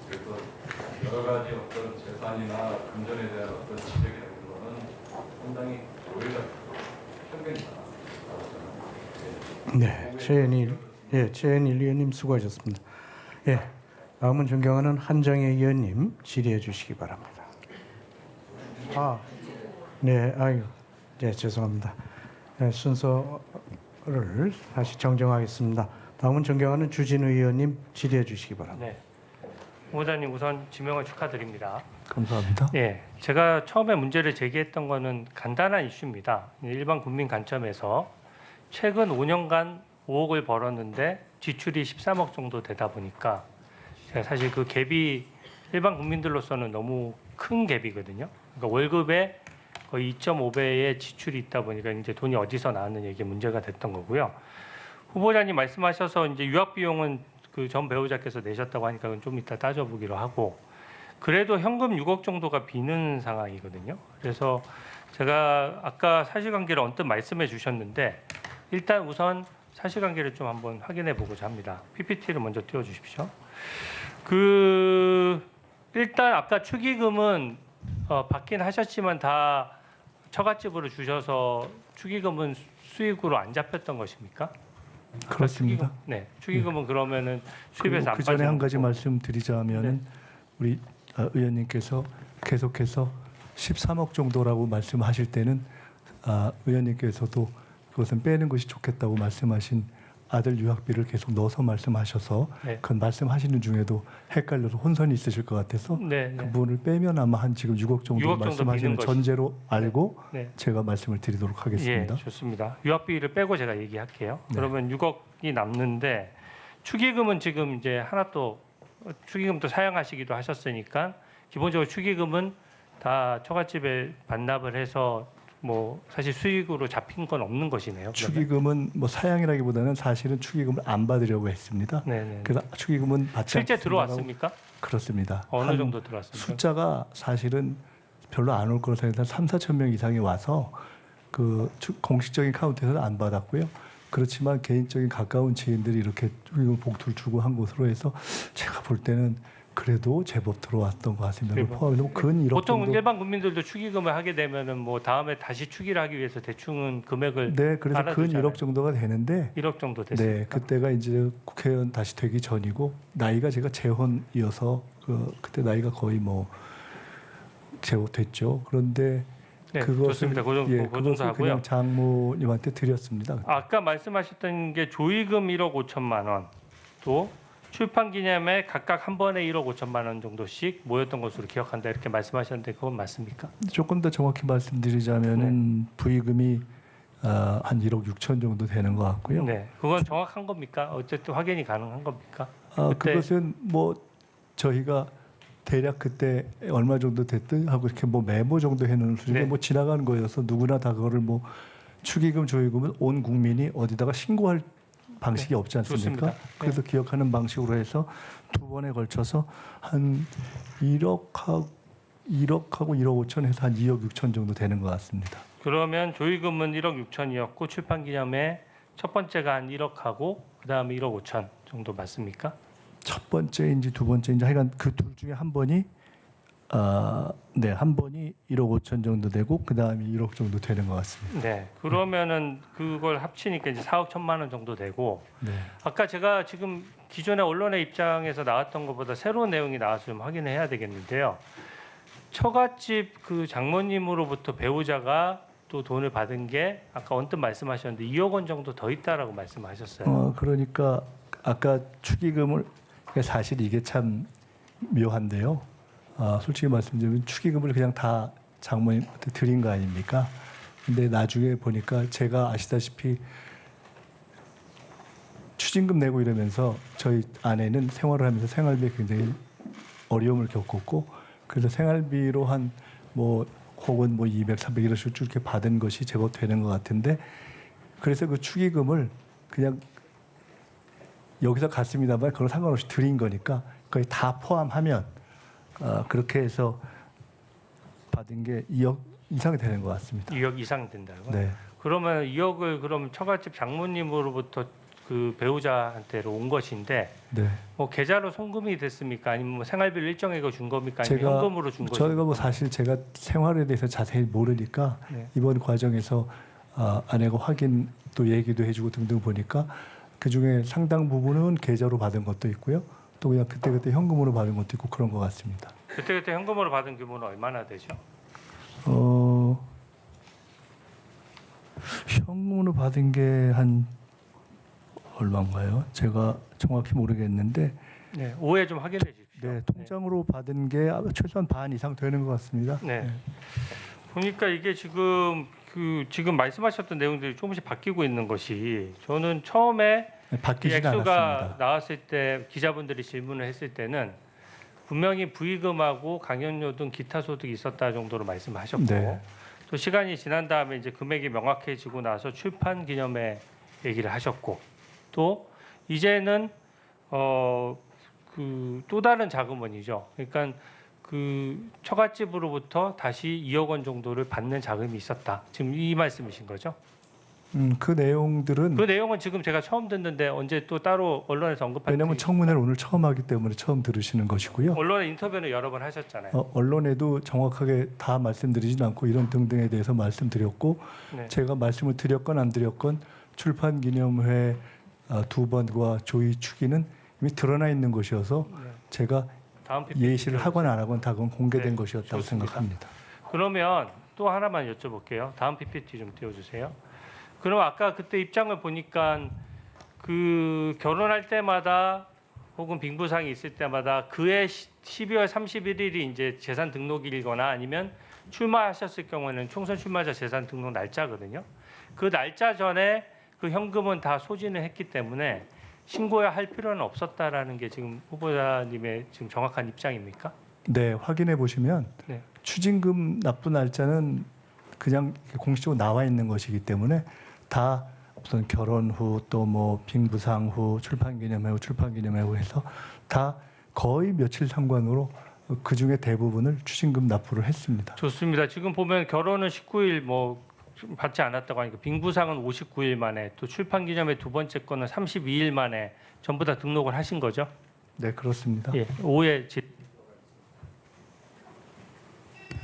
그래서 여러 가지 어떤 재산이나 금전에 대한 어떤 지적이나 이런 거는 상당히 오해가 편견이다. 네, 최현일 의원님 수고하셨습니다. 예, 다음은 존경하는 한정혜 의원님 질의해 주시기 바랍니다. 네, 죄송합니다. 네, 순서를 다시 정정하겠습니다. 다음은 존경하는 주진우 의원님 질의해 주시기 바랍니다. 네. 후보자님 우선 지명을 축하드립니다. 감사합니다. 예, 제가 처음에 문제를 제기했던 거는 간단한 이슈입니다. 일반 국민 관점에서 최근 5년간 5억을 벌었는데 지출이 13억 정도 되다 보니까 제가 사실 그 갭이 일반 국민들로서는 너무 큰 갭이거든요. 그러니까 월급의 거의 2.5배의 지출이 있다 보니까 이제 돈이 어디서 나왔느냐 이게 문제가 됐던 거고요. 후보자님 말씀하셔서 이제 유학 비용은 그 전 배우자께서 내셨다고 하니까 그건 좀 이따 따져보기로 하고 그래도 현금 6억 정도가 비는 상황이거든요. 그래서 제가 아까 사실관계를 언뜻 말씀해 주셨는데 일단 우선 사실관계를 좀 한번 확인해 보고자 합니다. PPT를 먼저 띄워 주십시오. 일단 아까 축의금은 받긴 하셨지만 다 처갓집으로 주셔서 축의금은 수익으로 안 잡혔던 것입니까? 그렇습니다. 네, 축의금은 그러면은 수입에서 안 그 전에 한 빠지는 가지 거고. 말씀드리자면은 네. 우리 의원님께서 계속해서 13억 정도라고 말씀하실 때는 의원님께서도 그것은 빼는 것이 좋겠다고 말씀하신 아들 유학비를 계속 넣어서 말씀하셔서 네. 그 말씀하시는 중에도 헷갈려서 혼선이 있으실 것 같아서 네, 그 네. 부분을 빼면 아마 한 지금 6억 정도 6억 정도 말씀하시는 비는 것이- 전제로 알고 네. 제가 말씀을 드리도록 하겠습니다. 예, 좋습니다. 유학비를 빼고 제가 얘기할게요. 네. 그러면 6억이 남는데 축의금은 지금 이제 하나 또 축의금도 사용하시기도 하셨으니까 기본적으로 축의금은 다 처갓집에 반납을 해서 뭐 사실 수익으로 잡힌 건 없는 것이네요. 그러면? 축의금은 뭐 사양이라기보다는 사실은 축의금을 안 받으려고 했습니다. 네네. 그래서 축의금은 받지 실제 않습니다라고- 들어왔습니까? 그렇습니다. 어느 한 정도 들어왔습니까? 숫자가 사실은 별로 안 올 거로 생각해서 3-4천 명 이상이 와서 그 공식적인 카운트에서는 안 받았고요. 그렇지만 개인적인 가까운 지인들이 이렇게 축의금 봉투를 주고 한 것으로 해서 제가 볼 때는 그래도 제법 들어왔던 것 같습니다. 제법. 포함해서 근 1억 보통 정도. 일반 국민들도 축의금을 하게 되면은 뭐 다음에 다시 축의를 하기 위해서 대충은 금액을 네, 그래서 근 알아두잖아요. 1억 정도가 되는데 1억 정도 됐습니다. 네, 그때가 이제 국회의원 다시 되기 전이고 나이가 제가 재혼이어서 그때 나이가 거의 뭐 제호됐죠. 그런데 네, 그것을 좋습니다. 그 정도, 예, 그 정도 그것을 하고요. 그냥 장모님한테 드렸습니다. 아까 말씀하셨던 게 조의금 1억 5천만 원, 또 출판 기념에 각각 한 번에 1억 5천만 원 정도씩 모였던 것으로 기억한다 이렇게 말씀하셨는데 그건 맞습니까? 조금 더 정확히 말씀드리자면은 네. 부의금이 한 1억 6천 정도 되는 것 같고요. 네, 그건 정확한 겁니까? 어쨌든 확인이 가능한 겁니까? 그때- 그것은 뭐 저희가 대략 그때 얼마 정도 됐든 하고 이렇게 뭐 메모 정도 해놓은 수준에 네. 뭐 지나가는 거여서 누구나 다 그거를 뭐 축의금 조의금은 온 국민이 어디다가 신고할 방식이 없지 않습니까? 좋습니다. 그래서 기억하는 방식으로 해서 두 번에 걸쳐서 한 1억하고 1억 5천 해서 한 2억 6천 정도 되는 것 같습니다. 그러면 조의금은 1억 6천이었고 출판 기념에 첫 번째가 한 1억하고 그 다음에 1억 5천 정도 맞습니까? 첫 번째인지 두 번째인지 하여간 그 둘 중에 한 번이 한 번이 1억 5천 정도 되고 그 다음에 1억 정도 되는 것 같습니다. 네, 그러면은 그걸 합치니까 이제 4억 1천만 원 정도 되고 네. 아까 제가 지금 기존의 언론의 입장에서 나왔던 것보다 새로운 내용이 나와서 좀 확인을 해야 되겠는데요. 처갓집 그 장모님으로부터 배우자가 또 돈을 받은 게 아까 언뜻 말씀하셨는데 2억 원 정도 더 있다라고 말씀하셨어요. 그러니까 아까 축의금을 사실 이게 참 묘한데요. 솔직히 말씀드리면 축의금을 그냥 다 장모님한테 드린 거 아닙니까? 근데 나중에 보니까 제가 아시다시피 추징금 내고 이러면서 저희 아내는 생활을 하면서 생활비에 굉장히 어려움을 겪었고 그래서 생활비로 한 뭐 혹은 뭐 200, 300 이런 식으로 쭉 이렇게 받은 것이 제법 되는 것 같은데 그래서 그 축의금을 그냥 여기서 갔습니다만 그걸 상관없이 드린 거니까 거의 다 포함하면 그렇게 해서 받은 게 2억 이상이 되는 것 같습니다. 2억 이상 된다고. 네. 그러면 2억을 그럼 처갓집 장모님으로부터 그 배우자한테로 온 것인데 네. 뭐 계좌로 송금이 됐습니까? 아니면 뭐 생활비를 일정액을 준 겁니까? 아니면 제가 현금으로 준 저희가 겁니까? 뭐 사실 제가 생활에 대해서 자세히 모르니까 네. 이번 과정에서 아내가 확인 또 얘기도 해주고 등등 보니까 그 중에 상당 부분은 계좌로 받은 것도 있고요. 또 그냥 그때 현금으로 받은 것도 있고 그런 것 같습니다. 그때 현금으로 받은 규모는 얼마나 되죠? 현금으로 받은 게 한 얼마인가요? 제가 정확히 모르겠는데 네, 오해 좀 확인해 주십시오. 네, 통장으로 받은 게 최소한 반 이상 되는 것 같습니다. 네. 보니까 이게 지금 지금 말씀하셨던 내용들이 조금씩 바뀌고 있는 것이 저는 처음에 이 바뀌지는 액수가 않았습니다. 나왔을 때 기자분들이 질문을 했을 때는 분명히 부의금하고 강연료 등 기타 소득이 있었다 정도로 말씀하셨고 네. 또 시간이 지난 다음에 이제 금액이 명확해지고 나서 출판 기념회 얘기를 하셨고 또 이제는 그 또 다른 자금원이죠. 그러니까 그 처갓집으로부터 다시 2억 원 정도를 받는 자금이 있었다. 지금 이 말씀이신 거죠? 그 내용들은 그 내용은 지금 제가 처음 듣는데 언제 또 따로 언론에서 언급한 왜냐하면 청문회를 오늘 처음 하기 때문에 처음 들으시는 것이고요. 언론에 인터뷰는 여러 번 하셨잖아요. 언론에도 정확하게 다 말씀드리진 않고 이런 등등에 대해서 말씀드렸고 네. 제가 말씀을 드렸건 안 드렸건 출판 기념회 두 번과 조의 축의는 이미 드러나 있는 것이어서 네. 제가 다음 PPT 예시를 하건 안 하건 다 그건 공개된 네, 것이었다고 좋습니다. 생각합니다. 그러면 또 하나만 여쭤볼게요. 다음 PPT 좀 띄워주세요. 그럼 아까 그때 입장을 보니까 그 결혼할 때마다 혹은 빙부상이 있을 때마다 그해 12월 31일이 이제 재산 등록일이거나 아니면 출마하셨을 경우에는 총선 출마자 재산 등록 날짜거든요. 그 날짜 전에 그 현금은 다 소진을 했기 때문에 신고해야 할 필요는 없었다라는 게 지금 후보자님의 지금 정확한 입장입니까? 네, 확인해 보시면 네. 추징금 납부 날짜는 그냥 공식적으로 나와 있는 것이기 때문에 다 무슨 결혼 후 또 뭐 빙부상 후 출판기념회 후 출판기념회 후 해서 다 거의 며칠 상관으로 그 중에 대부분을 추징금 납부를 했습니다. 좋습니다. 지금 보면 결혼은 19일 뭐 받지 않았다고 하니까 빙부상은 59일 만에 또 출판기념회 두 번째 거는 32일 만에 전부 다 등록을 하신 거죠? 네, 그렇습니다. 예, 오해 질